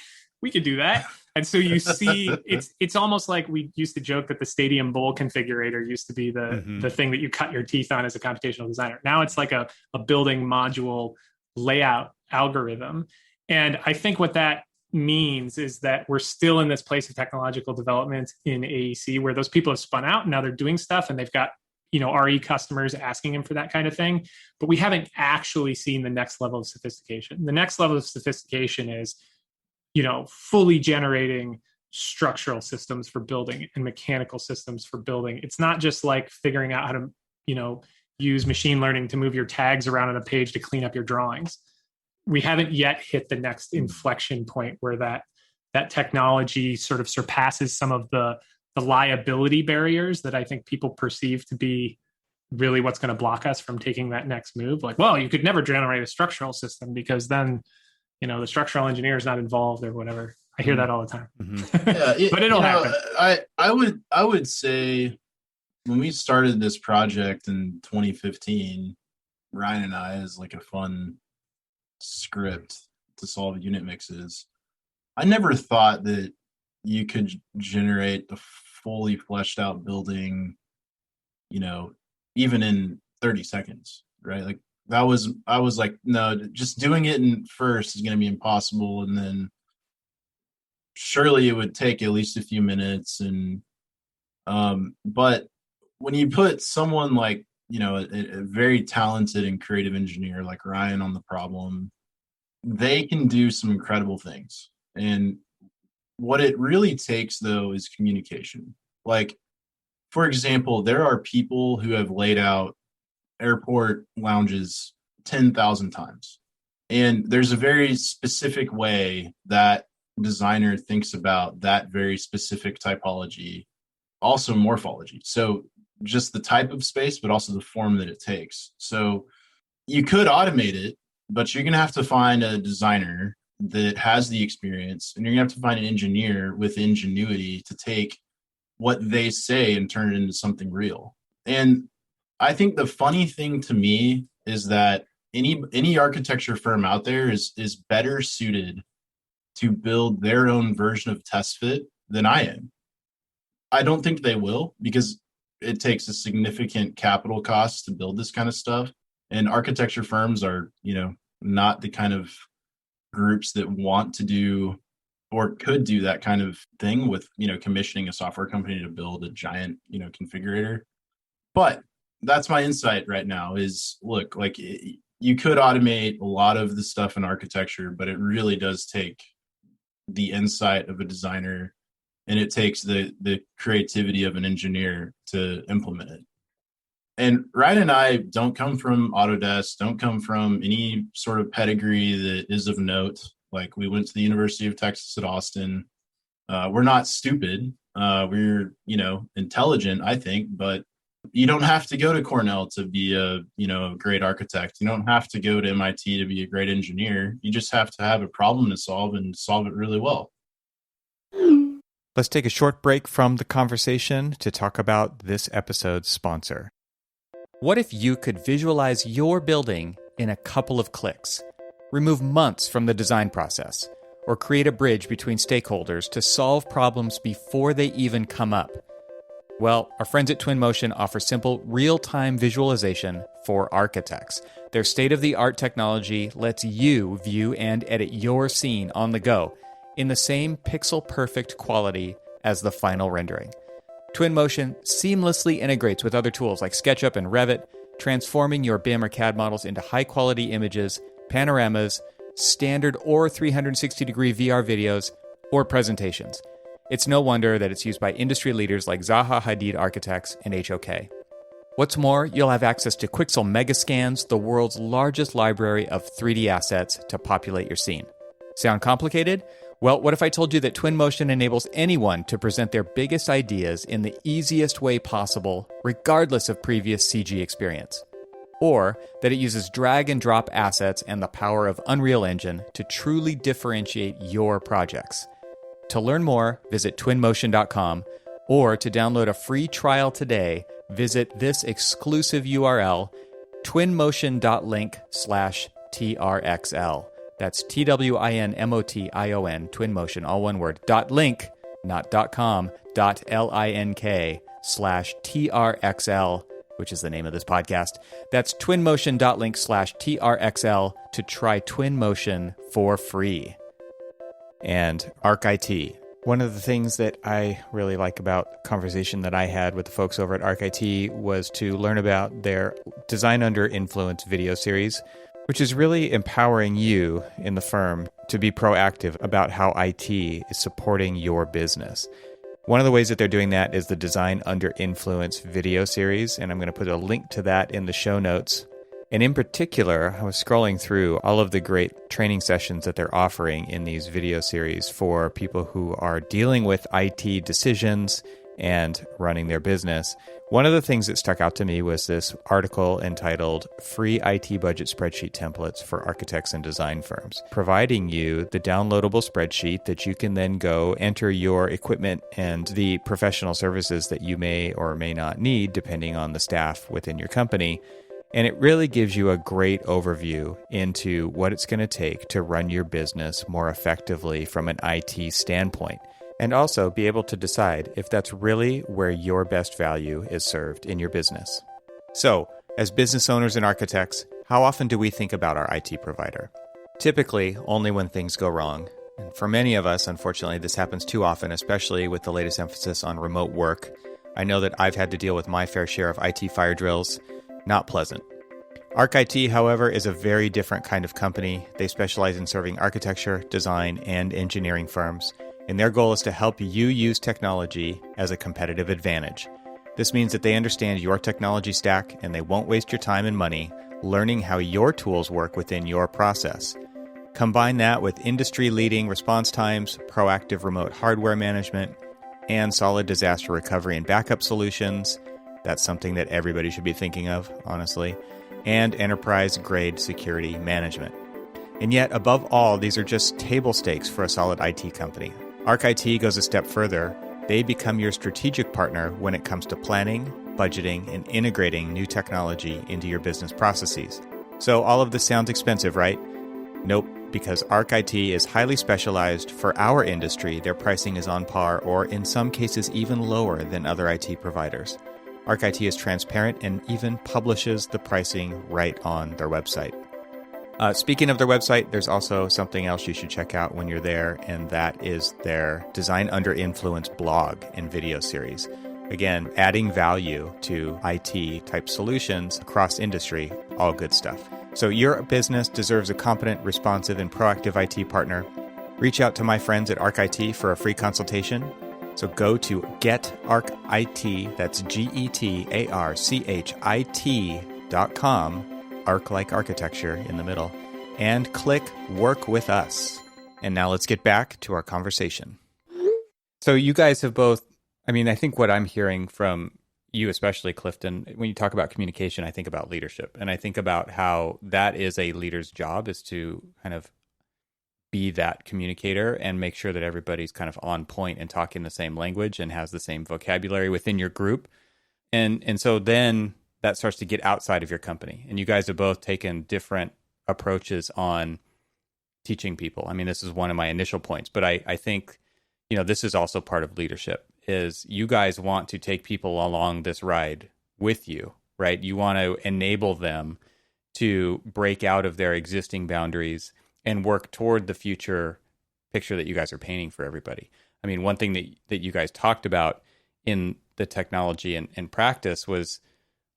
we could do that. And so you see, it's almost like we used to joke that the Stadium Bowl configurator used to be the thing that you cut your teeth on as a computational designer. Now it's like a building module layout algorithm. And I think what that means is that we're still in this place of technological development in AEC where those people have spun out and now they're doing stuff and they've got, RE customers asking them for that kind of thing. But we haven't actually seen the next level of sophistication. The next level of sophistication is, fully generating structural systems for building and mechanical systems for building. It's not just like figuring out how to, use machine learning to move your tags around on a page to clean up your drawings. We haven't yet hit the next inflection point where that technology sort of surpasses some of the liability barriers that I think people perceive to be really what's going to block us from taking that next move. Like, well, you could never generate a structural system because then, the structural engineer is not involved or whatever. I hear that all the time. Yeah, but it'll happen. I would say when we started this project in 2015, Ryan and I, as like a fun script to solve unit mixes, I never thought that you could generate a fully fleshed out building, even in 30 seconds, right? Like I was like, no, just doing it in first is going to be impossible. And then surely it would take at least a few minutes. And, but when you put someone like, a very talented and creative engineer like Ryan on the problem, they can do some incredible things. And what it really takes, though, is communication. Like, for example, there are people who have laid out airport lounges 10,000 times. And there's a very specific way that designer thinks about that very specific typology, also morphology. So just the type of space, but also the form that it takes. So you could automate it, but you're going to have to find a designer that has the experience, and you're going to have to find an engineer with ingenuity to take what they say and turn it into something real. And I think the funny thing to me is that any architecture firm out there is better suited to build their own version of TestFit than I am. I don't think they will, because it takes a significant capital cost to build this kind of stuff. And architecture firms are, not the kind of groups that want to do or could do that kind of thing with, commissioning a software company to build a giant, configurator. But that's my insight right now is, look, like you could automate a lot of the stuff in architecture, but it really does take the insight of a designer, and it takes the creativity of an engineer to implement it. And Ryan and I don't come from Autodesk, don't come from any sort of pedigree that is of note. Like, we went to the University of Texas at Austin. We're not stupid. We're, intelligent, I think, but you don't have to go to Cornell to be a great architect. You don't have to go to MIT to be a great engineer. You just have to have a problem to solve and solve it really well. Let's take a short break from the conversation to talk about this episode's sponsor. What if you could visualize your building in a couple of clicks, remove months from the design process, or create a bridge between stakeholders to solve problems before they even come up? Well, our friends at Twinmotion offer simple, real-time visualization for architects. Their state-of-the-art technology lets you view and edit your scene on the go in the same pixel-perfect quality as the final rendering. Twinmotion seamlessly integrates with other tools like SketchUp and Revit, transforming your BIM or CAD models into high-quality images, panoramas, standard or 360-degree VR videos, or presentations. It's no wonder that it's used by industry leaders like Zaha Hadid Architects and HOK. What's more, you'll have access to Quixel Megascans, the world's largest library of 3D assets to populate your scene. Sound complicated? Well, what if I told you that Twinmotion enables anyone to present their biggest ideas in the easiest way possible, regardless of previous CG experience? Or that it uses drag and drop assets and the power of Unreal Engine to truly differentiate your projects? To learn more, visit twinmotion.com, or to download a free trial today, visit this exclusive URL, twinmotion.link/TRXL. That's TWINMOTION, Twinmotion, all one word, .link, not .com, .link/TRXL, which is the name of this podcast. That's twinmotion.link/TRXL to try Twinmotion for free. And ArcIT. One of the things that I really like about the conversation that I had with the folks over at ArcIT was to learn about their Design Under Influence video series, which is really empowering you in the firm to be proactive about how IT is supporting your business. One of the ways that they're doing that is the Design Under Influence video series, and I'm going to put a link to that in the show notes. And in particular, I was scrolling through all of the great training sessions that they're offering in these video series for people who are dealing with IT decisions and running their business. One of the things that stuck out to me was this article entitled Free IT Budget Spreadsheet Templates for Architects and Design Firms, providing you the downloadable spreadsheet that you can then go enter your equipment and the professional services that you may or may not need, depending on the staff within your company. And it really gives you a great overview into what it's going to take to run your business more effectively from an IT standpoint, and also be able to decide if that's really where your best value is served in your business. So, as business owners and architects, how often do we think about our IT provider? Typically, only when things go wrong. And for many of us, unfortunately, this happens too often, especially with the latest emphasis on remote work. I know that I've had to deal with my fair share of IT fire drills. Not pleasant. ArcIT, however, is a very different kind of company. They specialize in serving architecture, design, and engineering firms, and their goal is to help you use technology as a competitive advantage. This means that they understand your technology stack, and they won't waste your time and money learning how your tools work within your process. Combine that with industry-leading response times, proactive remote hardware management, and solid disaster recovery and backup solutions. That's something that everybody should be thinking of, honestly, and enterprise-grade security management. And yet, above all, these are just table stakes for a solid IT company. ArcIT goes a step further. They become your strategic partner when it comes to planning, budgeting, and integrating new technology into your business processes. So all of this sounds expensive, right? Nope, because ArcIT is highly specialized for our industry. Their pricing is on par, or in some cases even lower than other IT providers. ArcIT is transparent and even publishes the pricing right on their website. Speaking of their website, there's also something else you should check out when you're there, and that is their Design Under Influence blog and video series. Again, adding value to IT type solutions across industry, all good stuff. So your business deserves a competent, responsive, and proactive IT partner. Reach out to my friends at ArcIT for a free consultation. So go to GetArcIT, that's GetArcHit.com, arc like architecture in the middle, and click Work with Us. And now let's get back to our conversation. So you guys have both, I think what I'm hearing from you, especially Clifton, when you talk about communication, I think about leadership. And I think about how that is a leader's job, is to kind of be that communicator and make sure that everybody's kind of on point and talking the same language and has the same vocabulary within your group. And so then that starts to get outside of your company. And you guys have both taken different approaches on teaching people. This is one of my initial points, but I think, this is also part of leadership, is you guys want to take people along this ride with you, right? You want to enable them to break out of their existing boundaries and work toward the future picture that you guys are painting for everybody. One thing that you guys talked about in the technology and practice was,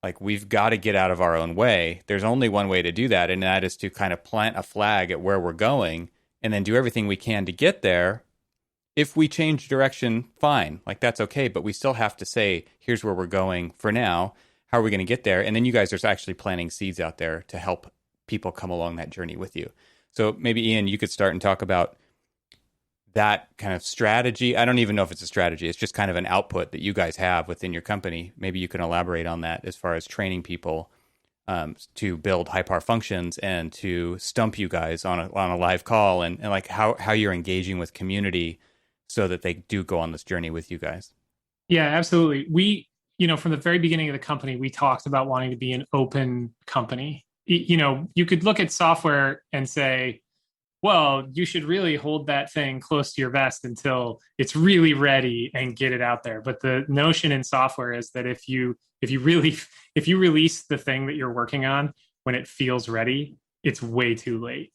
like, we've got to get out of our own way. There's only one way to do that, and that is to kind of plant a flag at where we're going and then do everything we can to get there. If we change direction, fine, like that's okay, but we still have to say, here's where we're going for now. How are we going to get there? And then you guys are actually planting seeds out there to help people come along that journey with you. So maybe, Ian, you could start and talk about that kind of strategy. I don't even know if it's a strategy. It's just kind of an output that you guys have within your company. Maybe you can elaborate on that as far as training people to build Hypar functions and to stump you guys on a live call, and like how you're engaging with community so that they do go on this journey with you guys. Yeah, absolutely. We, from the very beginning of the company, we talked about wanting to be an open company. You could look at software and say, well, you should really hold that thing close to your vest until it's really ready and get it out there. But the notion in software is that if you release the thing that you're working on when it feels ready, it's way too late.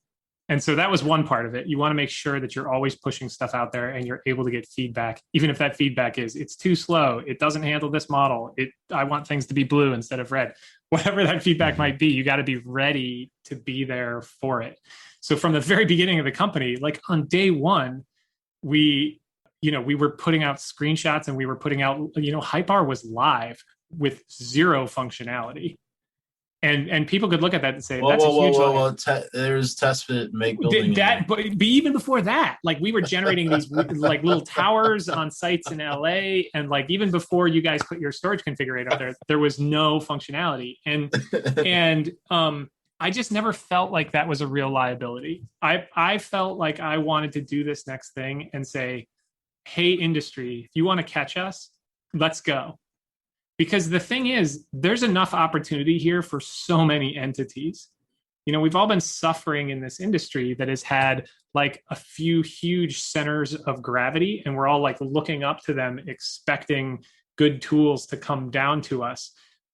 And so that was one part of it. You want to make sure that you're always pushing stuff out there and you're able to get feedback, even if that feedback is, it's too slow, it doesn't handle this model, I want things to be blue instead of red. Whatever that feedback might be, you got to be ready to be there for it. So from the very beginning of the company, like on day one, we were putting out screenshots and we were putting out, Hypar was live with zero functionality. And people could look at that and say, that's a huge... There's TestFit, make building. But even before that, like, we were generating these like little towers on sites in LA. And like, even before you guys put your storage configurator up there was no functionality. And I just never felt like that was a real liability. I felt like I wanted to do this next thing and say, hey, industry, if you want to catch us, let's go. Because the thing is, there's enough opportunity here for so many entities. We've all been suffering in this industry that has had like a few huge centers of gravity, and we're all like looking up to them, expecting good tools to come down to us.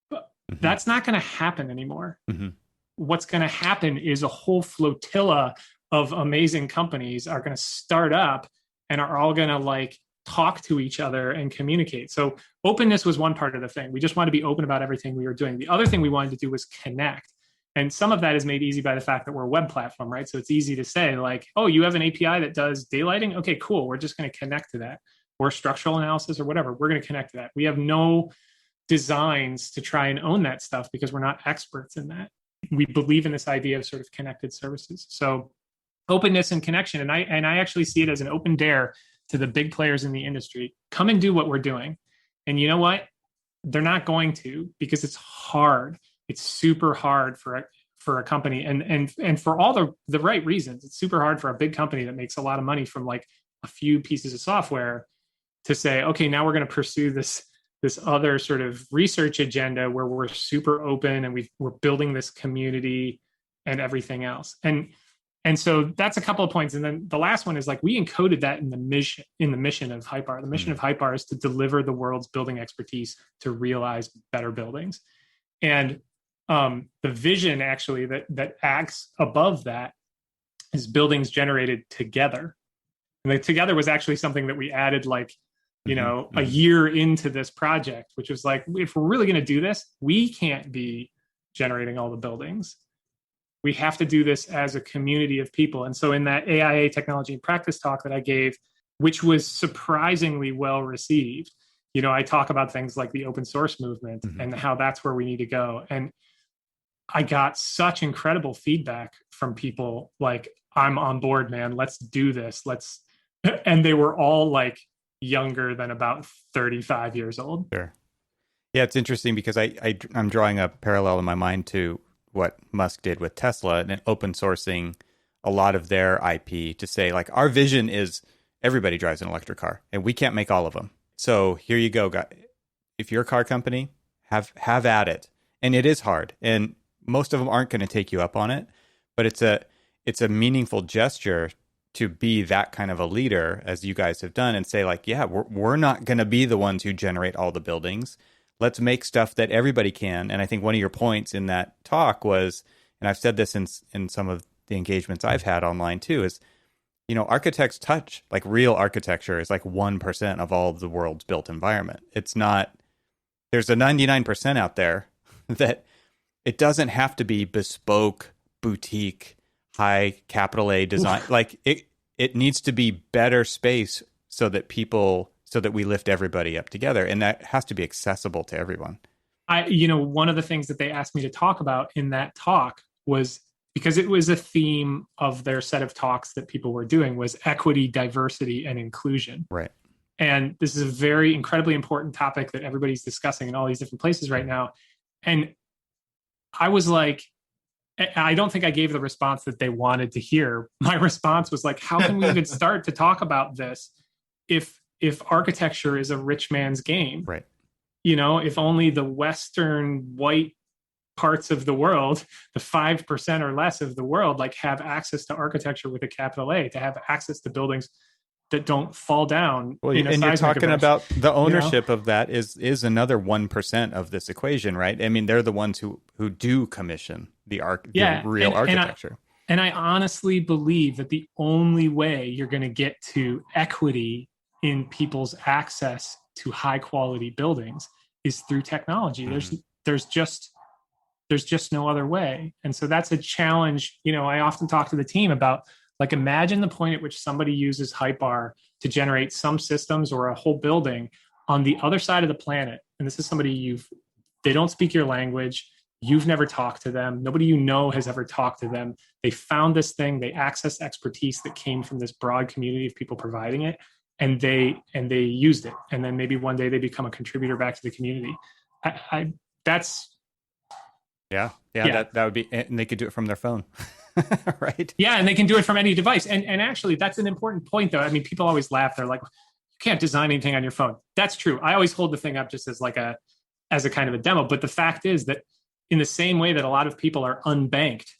But that's not going to happen anymore. Mm-hmm. What's going to happen is a whole flotilla of amazing companies are going to start up and are all going to like talk to each other and communicate. So openness was one part of the thing. We just wanted to be open about everything we were doing. The other thing we wanted to do was connect. And some of that is made easy by the fact that we're a web platform, right? So it's easy to say like, oh, you have an API that does daylighting? Okay, cool. We're just going to connect to that. Or structural analysis or whatever. We're going to connect to that. We have no designs to try and own that stuff because we're not experts in that. We believe in this idea of sort of connected services. So openness and connection. And I actually see it as an open dare to the big players in the industry. Come and do what we're doing. And you know what? They're not going to, because it's hard. It's super hard for a company and for all the right reasons. It's super hard for a big company that makes a lot of money from like a few pieces of software to say, okay, now we're going to pursue this other sort of research agenda where we're super open and we're building this community and everything else. And so that's a couple of points. And then the last one is like, we encoded that in the mission of Hypar. The mission of Hypar is to deliver the world's building expertise to realize better buildings. And The vision actually that acts above that is buildings generated together. And the together was actually something that we added like, a year into this project, which was like, if we're really going to do this, we can't be generating all the buildings. We have to do this as a community of people. And so in that AIA technology and practice talk that I gave, which was surprisingly well received, I talk about things like the open source movement and how that's where we need to go. And I got such incredible feedback from people like, I'm on board, man. Let's do this. And they were all like younger than about 35 years old. Sure. Yeah, it's interesting because I'm drawing a parallel in my mind to what Musk did with Tesla and open sourcing a lot of their IP to say, like, our vision is everybody drives an electric car and we can't make all of them. So here you go, guys. If you're a car company, have at it. And it is hard. And most of them aren't going to take you up on it. But it's a meaningful gesture to be that kind of a leader, as you guys have done, and say, like, yeah, we're not going to be the ones who generate all the buildings. Let's make stuff that everybody can. And I think one of your points in that talk was, and I've said this in some of the engagements I've had online too, is, architects touch, like, real architecture is like 1% of all of the world's built environment. It's not, there's a 99% out there that it doesn't have to be bespoke, boutique, high capital A design. Like it needs to be better space so that we lift everybody up together. And that has to be accessible to everyone. One of the things that they asked me to talk about in that talk was, because it was a theme of their set of talks that people were doing, was equity, diversity, and inclusion. Right. And this is a very incredibly important topic that everybody's discussing in all these different places right now. And I was like, I don't think I gave the response that they wanted to hear. My response was like, how can we even start to talk about this if architecture is a rich man's game? Right. If only the Western white parts of the world, the 5% or less of the world, like, have access to architecture with a capital A, to have access to buildings that don't fall down. Well, and you're talking about the ownership of that is another 1% of this equation, right? I mean, they're the ones who do commission the real architecture. And I honestly believe that the only way you're going to get to equity in people's access to high quality buildings is through technology. There's just no other way. And so that's a challenge. I often talk to the team about, like, imagine the point at which somebody uses Hypar to generate some systems or a whole building on the other side of the planet. And this is somebody they don't speak your language. You've never talked to them. Nobody has ever talked to them. They found this thing. They accessed expertise that came from this broad community of people providing it. And they used it. And then maybe one day they become a contributor back to the community. That would be, and they could do it from their phone. Right. Yeah. And they can do it from any device. And actually, that's an important point, though. I mean, people always laugh. They're like, you can't design anything on your phone. That's true. I always hold the thing up just as a kind of a demo. But the fact is that in the same way that a lot of people are unbanked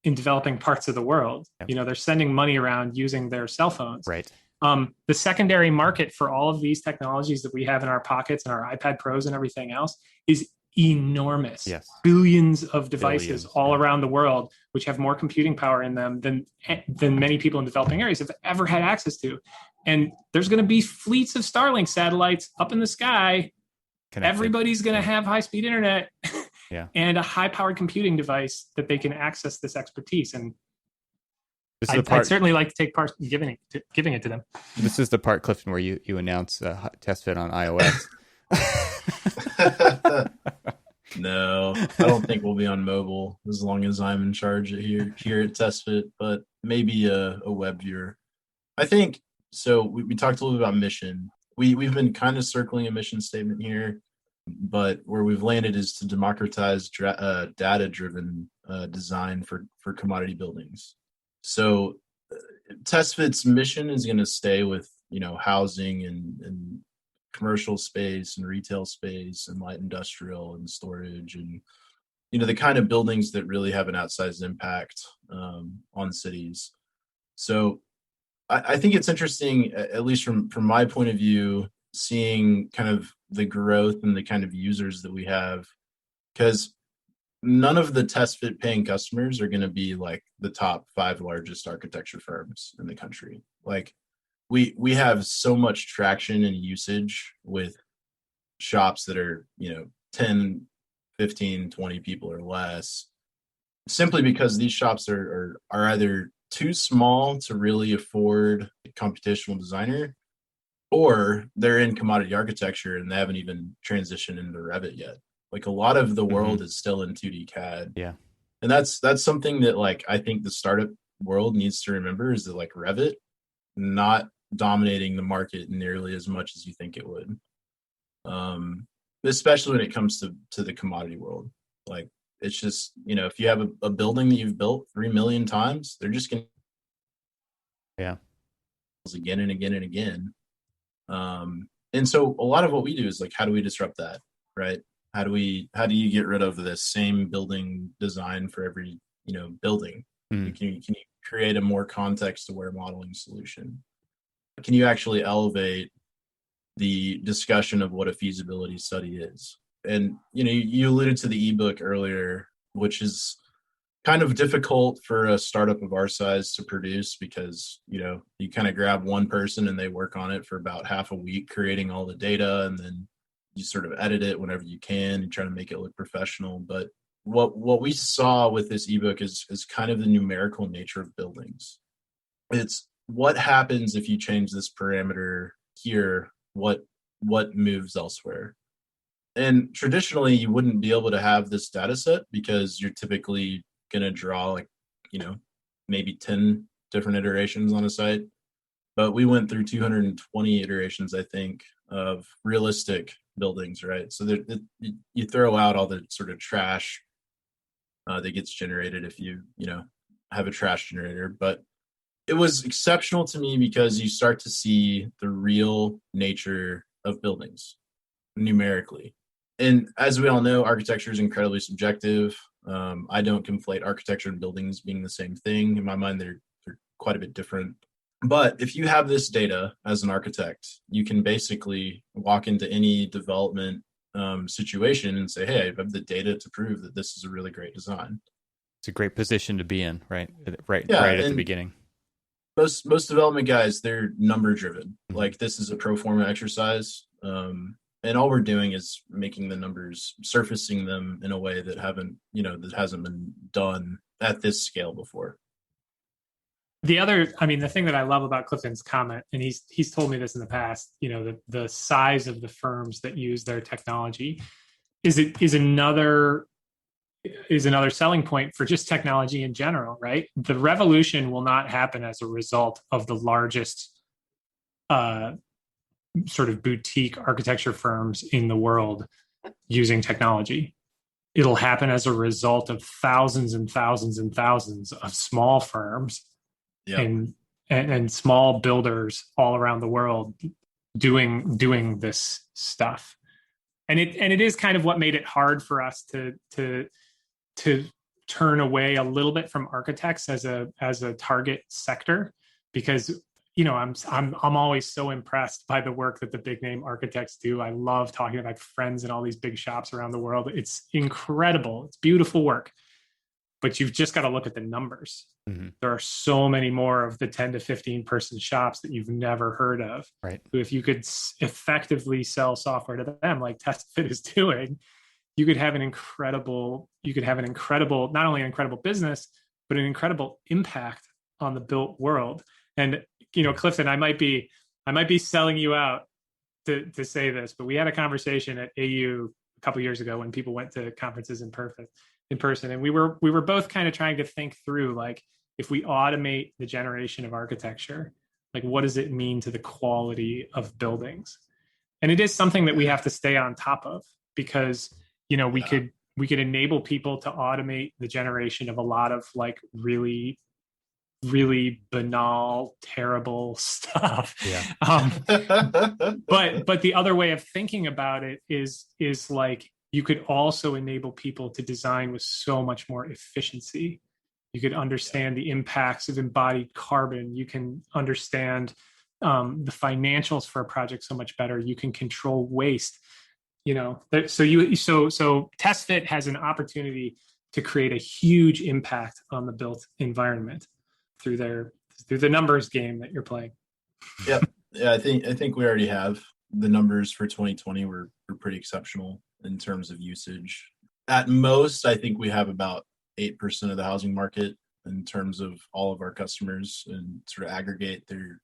in developing parts of the world, they're sending money around using their cell phones. Right. The secondary market for all of these technologies that we have in our pockets and our iPad Pros and everything else is enormous. Yes. Billions of devices all around the world, which have more computing power in them than many people in developing areas have ever had access to. And there's going to be fleets of Starlink satellites up in the sky. Connected. Everybody's going to have high-speed internet and a high-powered computing device that they can access this expertise. And I'd certainly like to take part in giving it to them. This is the part, Clifton, where you announce TestFit on iOS. No, I don't think we'll be on mobile as long as I'm in charge here at TestFit, but maybe a web viewer. I think so. We talked a little bit about mission. We've been kind of circling a mission statement here, but where we've landed is to democratize data-driven design for commodity buildings. So TestFit's mission is going to stay with housing and commercial space and retail space and light industrial and storage and the kind of buildings that really have an outsized impact on cities. So I think it's interesting, at least from my point of view, seeing kind of the growth and the kind of users that we have, because none of the TestFit paying customers are going to be like the top 5 largest architecture firms in the country. Like we have so much traction and usage with shops that are, 10, 15, 20 people or less, simply because these shops are either too small to really afford a computational designer, or they're in commodity architecture and they haven't even transitioned into Revit yet. Like a lot of the world is still in 2D CAD. Yeah. And that's something that like I think the startup world needs to remember, is that like Revit not dominating the market nearly as much as you think it would. Especially when it comes to the commodity world. Like it's just, if you have a building that you've built 3 million times, they're just going to again and again and again. And so a lot of what we do is like, how do we disrupt that? Right? How do you get rid of this same building design for every, building? Can you create a more context-aware modeling solution? Can you actually elevate the discussion of what a feasibility study is? And, you alluded to the ebook earlier, which is kind of difficult for a startup of our size to produce, because, you kind of grab one person and they work on it for about half a week, creating all the data, and then you sort of edit it whenever you can and try to make it look professional. But what we saw with this ebook is kind of the numerical nature of buildings. It's what happens if you change this parameter here, what moves elsewhere. And traditionally you wouldn't be able to have this data set, because you're typically going to draw like, maybe 10 different iterations on a site. But we went through 220 iterations, I think, of realistic buildings, right? So you throw out all the sort of trash that gets generated if you have a trash generator. But it was exceptional to me because you start to see the real nature of buildings numerically. And as we all know, architecture is incredibly subjective. I don't conflate architecture and buildings being the same thing. In my mind, they're quite a bit different. But if you have this data as an architect, you can basically walk into any development situation and say, hey, I have the data to prove that this is a really great design. It's a great position to be in, right? Right at the beginning. Most development guys, they're number driven. Like this is a pro forma exercise. And all we're doing is making the numbers, surfacing them in a way that hasn't been done at this scale before. The thing that I love about Clifton's comment, and he's told me this in the past, the size of the firms that use their technology is another selling point for just technology in general, right? The revolution will not happen as a result of the largest sort of boutique architecture firms in the world using technology. It'll happen as a result of thousands and thousands and thousands of small firms and small builders all around the world doing this stuff. And it is kind of what made it hard for us to turn away a little bit from architects as a target sector, because I'm always so impressed by the work that the big name architects do. I love talking to my friends in all these big shops around the world. It's incredible. It's beautiful work. But you've just got to look at the numbers. Mm-hmm. There are so many more of the 10 to 15 person shops that you've never heard of. Right. Who, if you could effectively sell software to them like TestFit is doing, you could have an incredible, not only an incredible business, but an incredible impact on the built world. And, Clifton, I might be selling you out to say this, but we had a conversation at AU a couple of years ago when people went to conferences in person. And we were both kind of trying to think through, like, if we automate the generation of architecture, like, what does it mean to the quality of buildings? And it is something that we have to stay on top of, because, we could enable people to automate the generation of a lot of like really, really banal, terrible stuff. Yeah. But the other way of thinking about it is like, you could also enable people to design with so much more efficiency. You could understand the impacts of embodied carbon. You can understand the financials for a project so much better. You can control waste. So TestFit has an opportunity to create a huge impact on the built environment through the numbers game that you're playing. Yep. Yeah, I think we already have the numbers for 2020 were pretty exceptional in terms of usage. At most, I think we have about 8% of the housing market in terms of all of our customers, and sort of aggregate their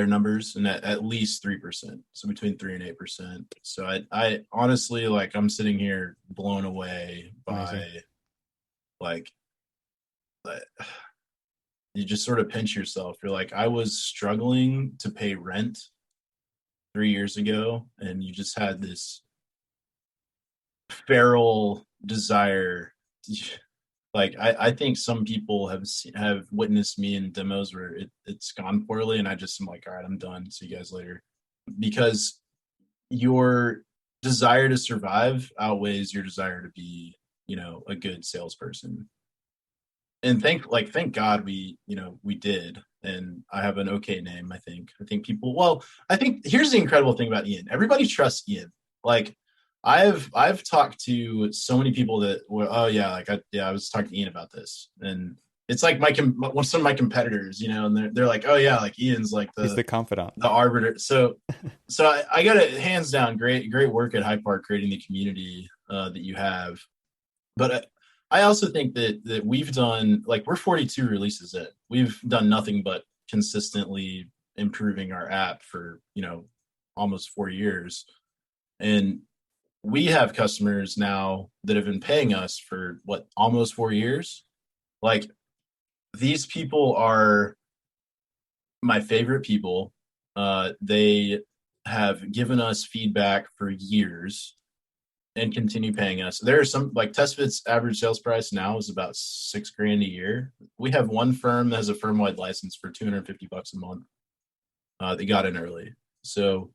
numbers, and at least 3%. So between 3 and 8%. So I honestly, like, I'm sitting here blown away by Amazing. like you just sort of pinch yourself. You're like, I was struggling to pay rent 3 years ago, and you just had this feral desire. Like, I think some people have witnessed me in demos where it's gone poorly, and I just am like, all right, I'm done. See you guys later. Because your desire to survive outweighs your desire to be, a good salesperson. And thank God we did. And I have an okay name, I think. I think here's the incredible thing about Ian. Everybody trusts Ian. Like, I've talked to so many people that were, oh yeah, I was talking to Ian about this, and it's like some of my competitors, and they're like, oh yeah, like Ian's like he's the confidant, the arbiter. So I got it, hands down, great work at Hypar creating the community that you have. But I also think that we've done, like, we're 42 releases in. We've done nothing but consistently improving our app for almost 4 years, and we have customers now that have been paying us for almost 4 years. Like, these people are my favorite people. They have given us feedback for years and continue paying us. There are some, like, TestFit's average sales price now is about $6,000 a year. We have one firm that has a firm-wide license for $250 a month. They got in early. So,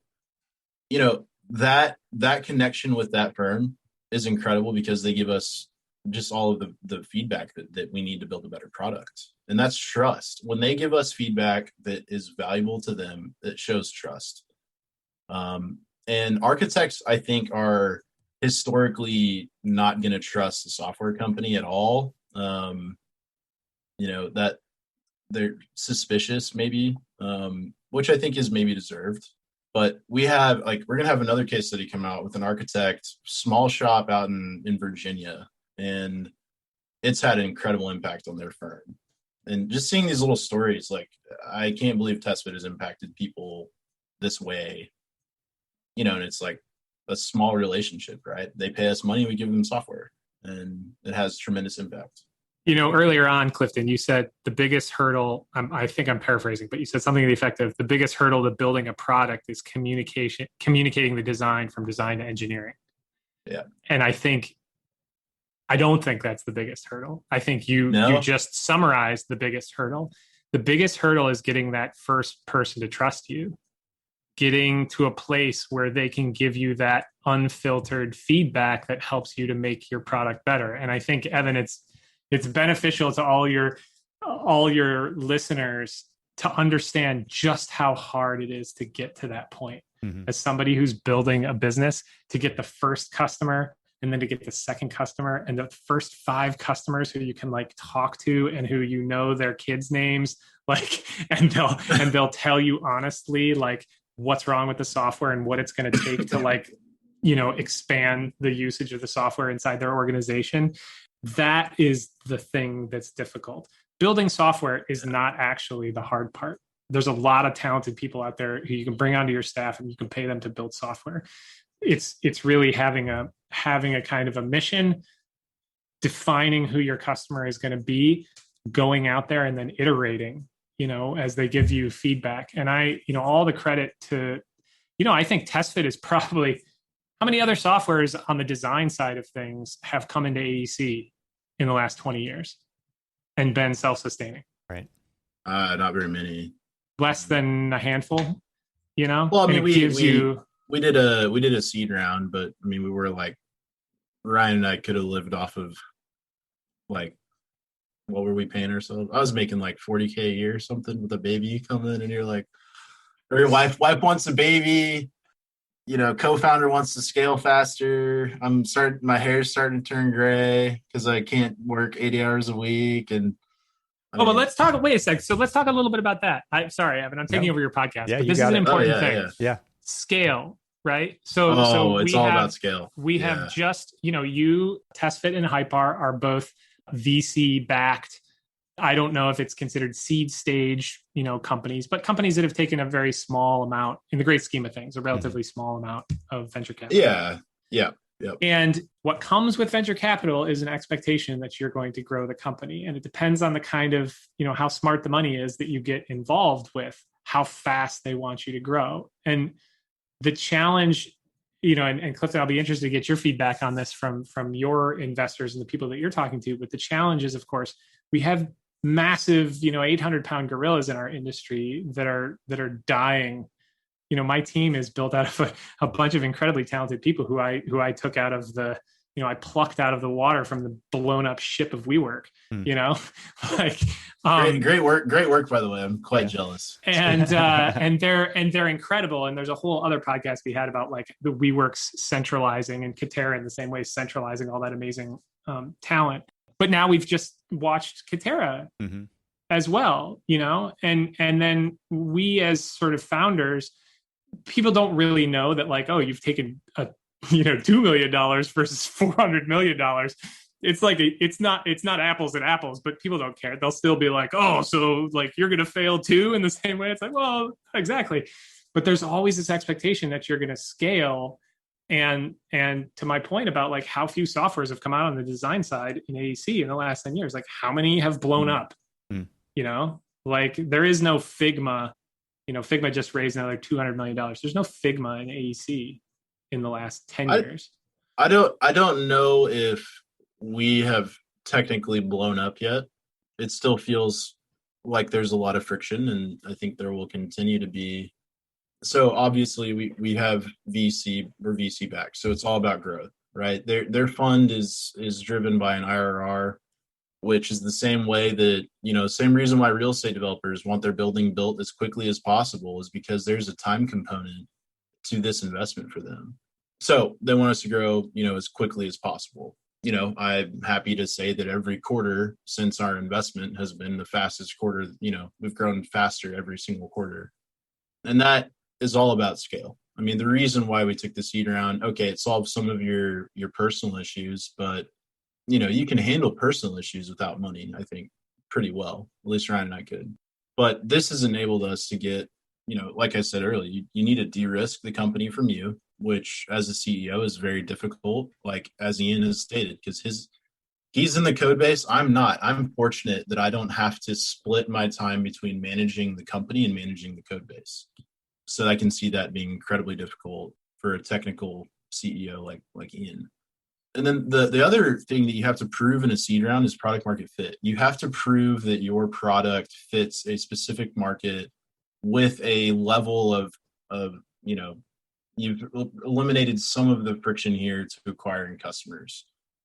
that connection with that firm is incredible, because they give us just all of the feedback that we need to build a better product. And that's trust. When they give us feedback that is valuable to them, it shows trust. And architects, I think, are historically not going to trust a software company at all. That they're suspicious, maybe, which I think is maybe deserved. But we're going to have another case study come out with an architect, small shop out in Virginia, and it's had an incredible impact on their firm. And just seeing these little stories, like, I can't believe TestFit has impacted people this way, and it's like a small relationship, right? They pay us money, we give them software, and it has tremendous impact. Earlier on, Clifton, you said the biggest hurdle, I think I'm paraphrasing, but you said something to the effect of the biggest hurdle to building a product is communicating the design from design to engineering. Yeah. And I don't think that's the biggest hurdle. I think you just summarized the biggest hurdle. The biggest hurdle is getting that first person to trust you, getting to a place where they can give you that unfiltered feedback that helps you to make your product better. And I think, Evan, it's beneficial to all your listeners to understand just how hard it is to get to that point. Mm-hmm. As somebody who's building a business, to get the first customer, and then to get the second customer, and the first 5 customers who you can, like, talk to and who their kids' names, like, and they'll tell you honestly, like, what's wrong with the software and what it's going to take to, like, expand the usage of the software inside their organization. That is the thing that's difficult. Building software is not actually the hard part. There's a lot of talented people out there who you can bring onto your staff and you can pay them to build software. It's really having a kind of a mission, defining who your customer is going to be, going out there and then iterating, as they give you feedback. And all the credit to, I think TestFit is probably, how many other softwares on the design side of things have come into AEC in the last 20 years and been self-sustaining? Right. Not very many. Less than a handful, Well, I mean, we did a seed round, but I mean, we were like, Ryan and I could have lived off of, like, what were we paying ourselves? I was making like $40K a year or something with a baby coming in, and you're like, or your wife wants a baby. co-founder wants to scale faster. My hair's starting to turn gray because I can't work 80 hours a week. And but let's talk. Wait a sec. So let's talk a little bit about that. I'm sorry, Evan. I'm taking over your podcast, Yeah, but you this is got an it. important yeah, thing. Yeah. Scale, right? So it's all about scale. We have just, you, TestFit and Hypar are both VC backed. I don't know if it's considered seed stage, companies, but companies that have taken a very small amount, in the great scheme of things, a relatively small amount of venture capital. Yeah. Yep. And what comes with venture capital is an expectation that you're going to grow the company. And it depends on the kind of, how smart the money is that you get involved with, how fast they want you to grow. And the challenge, and Clifton, I'll be interested to get your feedback on this from your investors and the people that you're talking to. But the challenge is, of course, we have massive, 800-pound gorillas in our industry that are dying. My team is built out of a bunch of incredibly talented people who I took out of the, I plucked out of the water from the blown up ship of WeWork, Great work, by the way. I'm quite jealous. And they're incredible. And there's a whole other podcast we had about like the WeWorks centralizing and Katerra in the same way, centralizing all that amazing talent. But now we've just watched Katerra as well, and then we as sort of founders, people don't really know that like, oh, you've taken $2 million versus $400 million. It's like, it's not apples and apples, but people don't care. They'll still be like, oh, so like you're going to fail too in the same way. It's like, well, exactly. But there's always this expectation that you're going to scale. And to my point about like how few softwares have come out on the design side in AEC in the last 10 years, like how many have blown up, like there is no Figma. Figma just raised another $200 million. There's no Figma in AEC in the last 10 years. I don't know if we have technically blown up yet. It still feels like there's a lot of friction, and I think there will continue to be. So obviously we have VC, we're VC backed. So it's all about growth, right? Their fund is driven by an IRR, which is the same way that, same reason why real estate developers want their building built as quickly as possible is because there's a time component to this investment for them. So they want us to grow, as quickly as possible. I'm happy to say that every quarter since our investment has been the fastest quarter. We've grown faster every single quarter. And that is all about scale. I mean, the reason why we took the seed round, okay, it solves some of your personal issues, but you can handle personal issues without money, I think, pretty well. At least Ryan and I could. But this has enabled us to get, like I said earlier, you need to de-risk the company from you, which as a CEO is very difficult, like as Ian has stated, because he's in the code base. I'm not. I'm fortunate that I don't have to split my time between managing the company and managing the code base. So I can see that being incredibly difficult for a technical CEO like Ian. And then the other thing that you have to prove in a seed round is product market fit. You have to prove that your product fits a specific market with a level of you've eliminated some of the friction here to acquiring customers.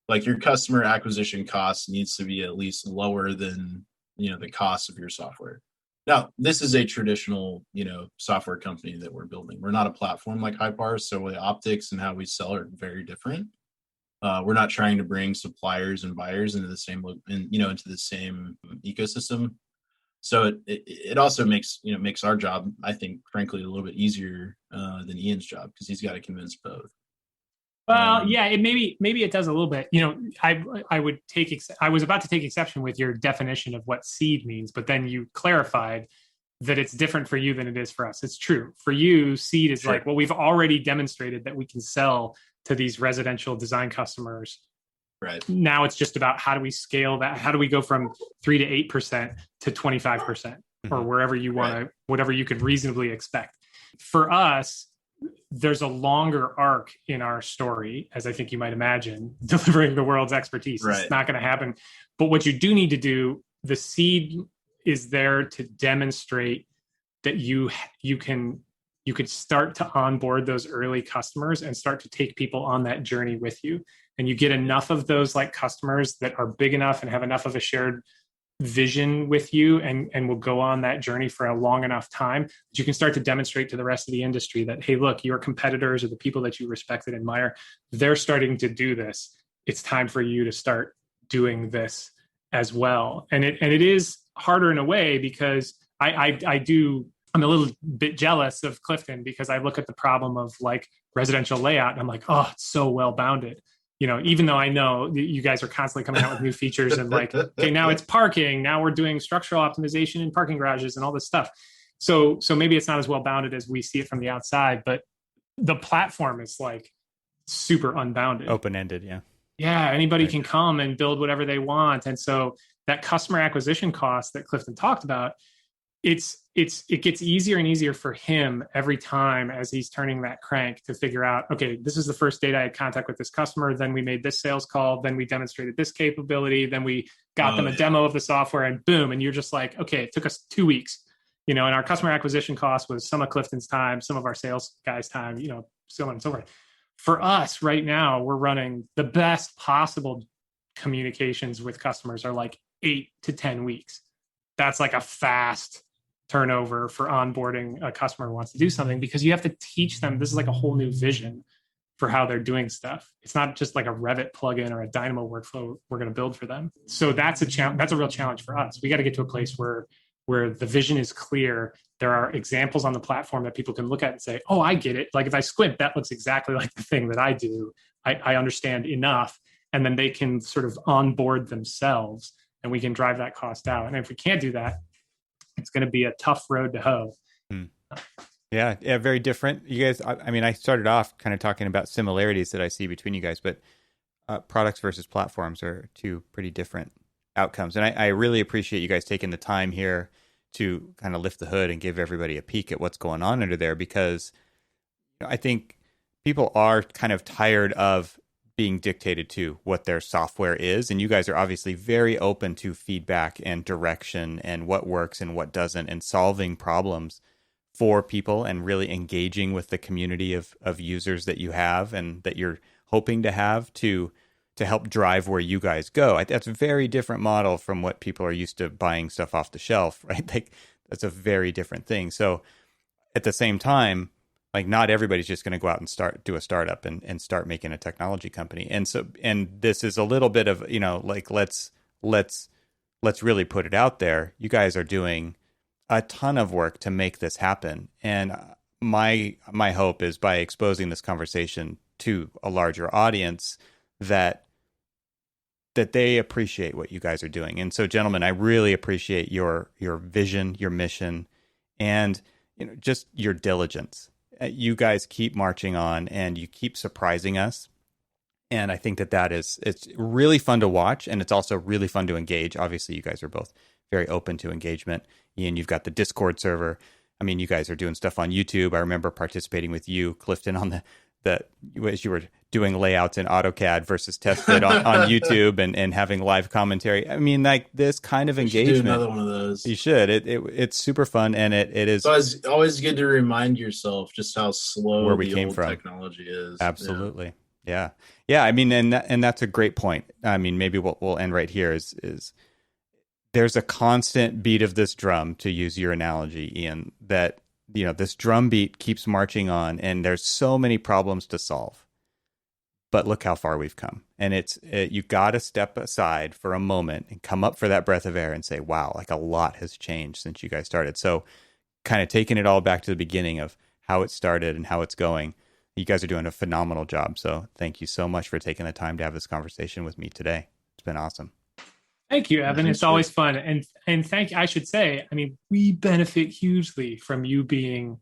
Like your customer acquisition cost needs to be at least lower than, the cost of your software. Now, this is a traditional, software company that we're building. We're not a platform like Hypar, so the optics and how we sell are very different. We're not trying to bring suppliers and buyers into the same, into the same ecosystem. So it also makes our job, I think, frankly, a little bit easier than Ian's job because he's got to convince both. Well, yeah, maybe it does a little bit. I was about to take exception with your definition of what seed means, but then you clarified that it's different for you than it is for us. It's true. For you, seed is like, well, we've already demonstrated that we can sell to these residential design customers. Right. Now it's just about how do we scale that? How do we go from 3 to 8% to 25% or wherever you want to, whatever you could reasonably expect. For us, there's a longer arc in our story, as I think you might imagine, delivering the world's expertise. Right. It's not going to happen. But what you do need to do, the seed is there to demonstrate that you could start to onboard those early customers and start to take people on that journey with you. And you get enough of those like customers that are big enough and have enough of a shared vision with you and will go on that journey for a long enough time that you can start to demonstrate to the rest of the industry that, hey, look, your competitors or the people that you respect and admire, they're starting to do this. It's time for you to start doing this as well. And it is harder in a way because I'm a little bit jealous of Clifton because I look at the problem of like residential layout and I'm like, oh, it's so well bounded. Even though I know you guys are constantly coming out with new features and like, okay, now it's parking. Now we're doing structural optimization in parking garages and all this stuff. So maybe it's not as well bounded as we see it from the outside, but the platform is like super unbounded. Open-ended, yeah. Yeah, anybody can come and build whatever they want. And so that customer acquisition cost that Clifton talked about, it gets easier and easier for him every time as he's turning that crank to figure out, okay, this is the first date I had contact with this customer. Then we made this sales call. Then we demonstrated this capability. Then we got them a demo of the software and boom. And you're just like, okay, it took us 2 weeks, and our customer acquisition cost was some of Clifton's time, some of our sales guys' time, so on and so forth. For us right now, we're running the best possible communications with customers are like 8 to 10 weeks. That's like a fast turnover for onboarding a customer who wants to do something, because you have to teach them. This is like a whole new vision for how they're doing stuff. It's not just like a Revit plugin or a Dynamo workflow we're going to build for them. So that's a real challenge for us. We got to get to a place where the vision is clear. There are examples on the platform that people can look at and say, oh, I get it. Like if I squint, that looks exactly like the thing that I do. I understand enough. And then they can sort of onboard themselves and we can drive that cost out. And if we can't do that, it's going to be a tough road to hoe. Yeah, very different. You guys, I started off kind of talking about similarities that I see between you guys, but products versus platforms are two pretty different outcomes. And I really appreciate you guys taking the time here to kind of lift the hood and give everybody a peek at what's going on under there, because I think people are kind of tired of being dictated to what their software is. And you guys are obviously very open to feedback and direction and what works and what doesn't, and solving problems for people and really engaging with the community of users that you have and that you're hoping to have to help drive where you guys go. That's a very different model from what people are used to buying stuff off the shelf, right? Like that's a very different thing. So at the same time, like not everybody's just going to go out and do a startup and start making a technology company. And this is a little bit of, like let's really put it out there. You guys are doing a ton of work to make this happen. And my hope is by exposing this conversation to a larger audience that they appreciate what you guys are doing. And so, gentlemen, I really appreciate your vision, your mission, and just your diligence. You guys keep marching on and you keep surprising us. And I think it's really fun to watch, and it's also really fun to engage. Obviously, you guys are both very open to engagement. Ian, you've got the Discord server. I mean, you guys are doing stuff on YouTube. I remember participating with you, Clifton, on as you were doing layouts in AutoCAD versus TestFit on YouTube and having live commentary. I mean, like this kind of engagement. You should do another one of those. You should. It's super fun, and it is. So it's always good to remind yourself just how slow where we the came old from. Technology is. Absolutely. Yeah. I mean, and that's a great point. I mean, maybe what we'll end right here is there's a constant beat of this drum, to use your analogy, Ian, that this drum beat keeps marching on, and there's so many problems to solve. But look how far we've come. And you got to step aside for a moment and come up for that breath of air and say, wow, like a lot has changed since you guys started. So kind of taking it all back to the beginning of how it started and how it's going. You guys are doing a phenomenal job. So thank you so much for taking the time to have this conversation with me today. It's been awesome. Thank you, Evan. It's always fun. And I should say, I mean, we benefit hugely from you being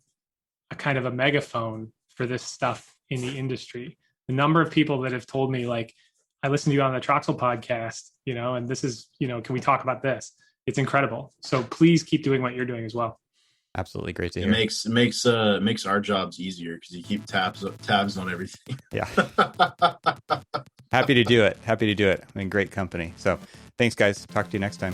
a kind of a megaphone for this stuff in the industry. The number of people that have told me, like, I listened to you on the Troxel podcast, and this is, can we talk about this? It's incredible. So please keep doing what you're doing as well. Absolutely. Great to hear. It makes our jobs easier because you keep tabs on everything. Yeah. Happy to do it. I'm in great company. So thanks, guys. Talk to you next time.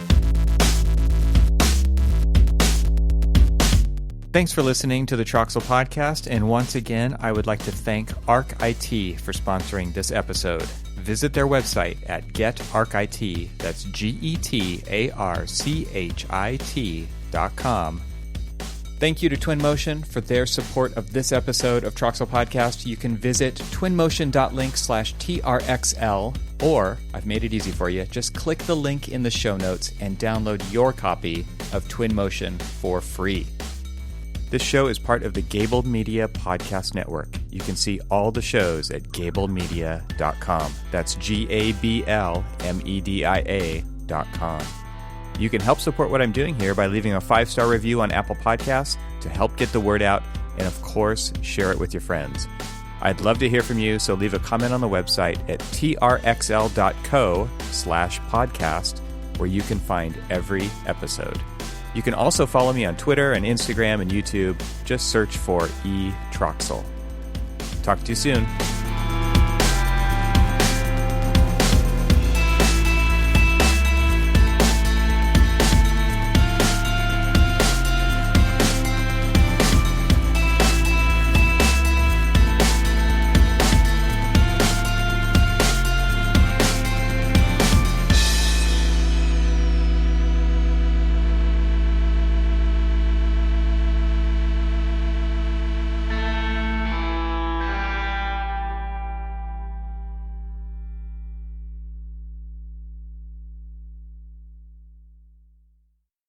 Thanks for listening to the Troxel podcast. And once again, I would like to thank Arc IT for sponsoring this episode. visit their website at getarchit, that's GETARCHIT.com. Thank you to Twinmotion for their support of this episode of Troxel Podcast. You can visit twinmotion.link/TRXL, or I've made it easy for you. Just click the link in the show notes and download your copy of Twinmotion for free. This show is part of the Gabled Media Podcast Network. You can see all the shows at gabledmedia.com. That's GABLMEDIA.com. You can help support what I'm doing here by leaving a 5-star review on Apple Podcasts to help get the word out, and of course, share it with your friends. I'd love to hear from you, so leave a comment on the website at trxl.co/podcast, where you can find every episode. You can also follow me on Twitter and Instagram and YouTube. Just search for eTroxel. Talk to you soon.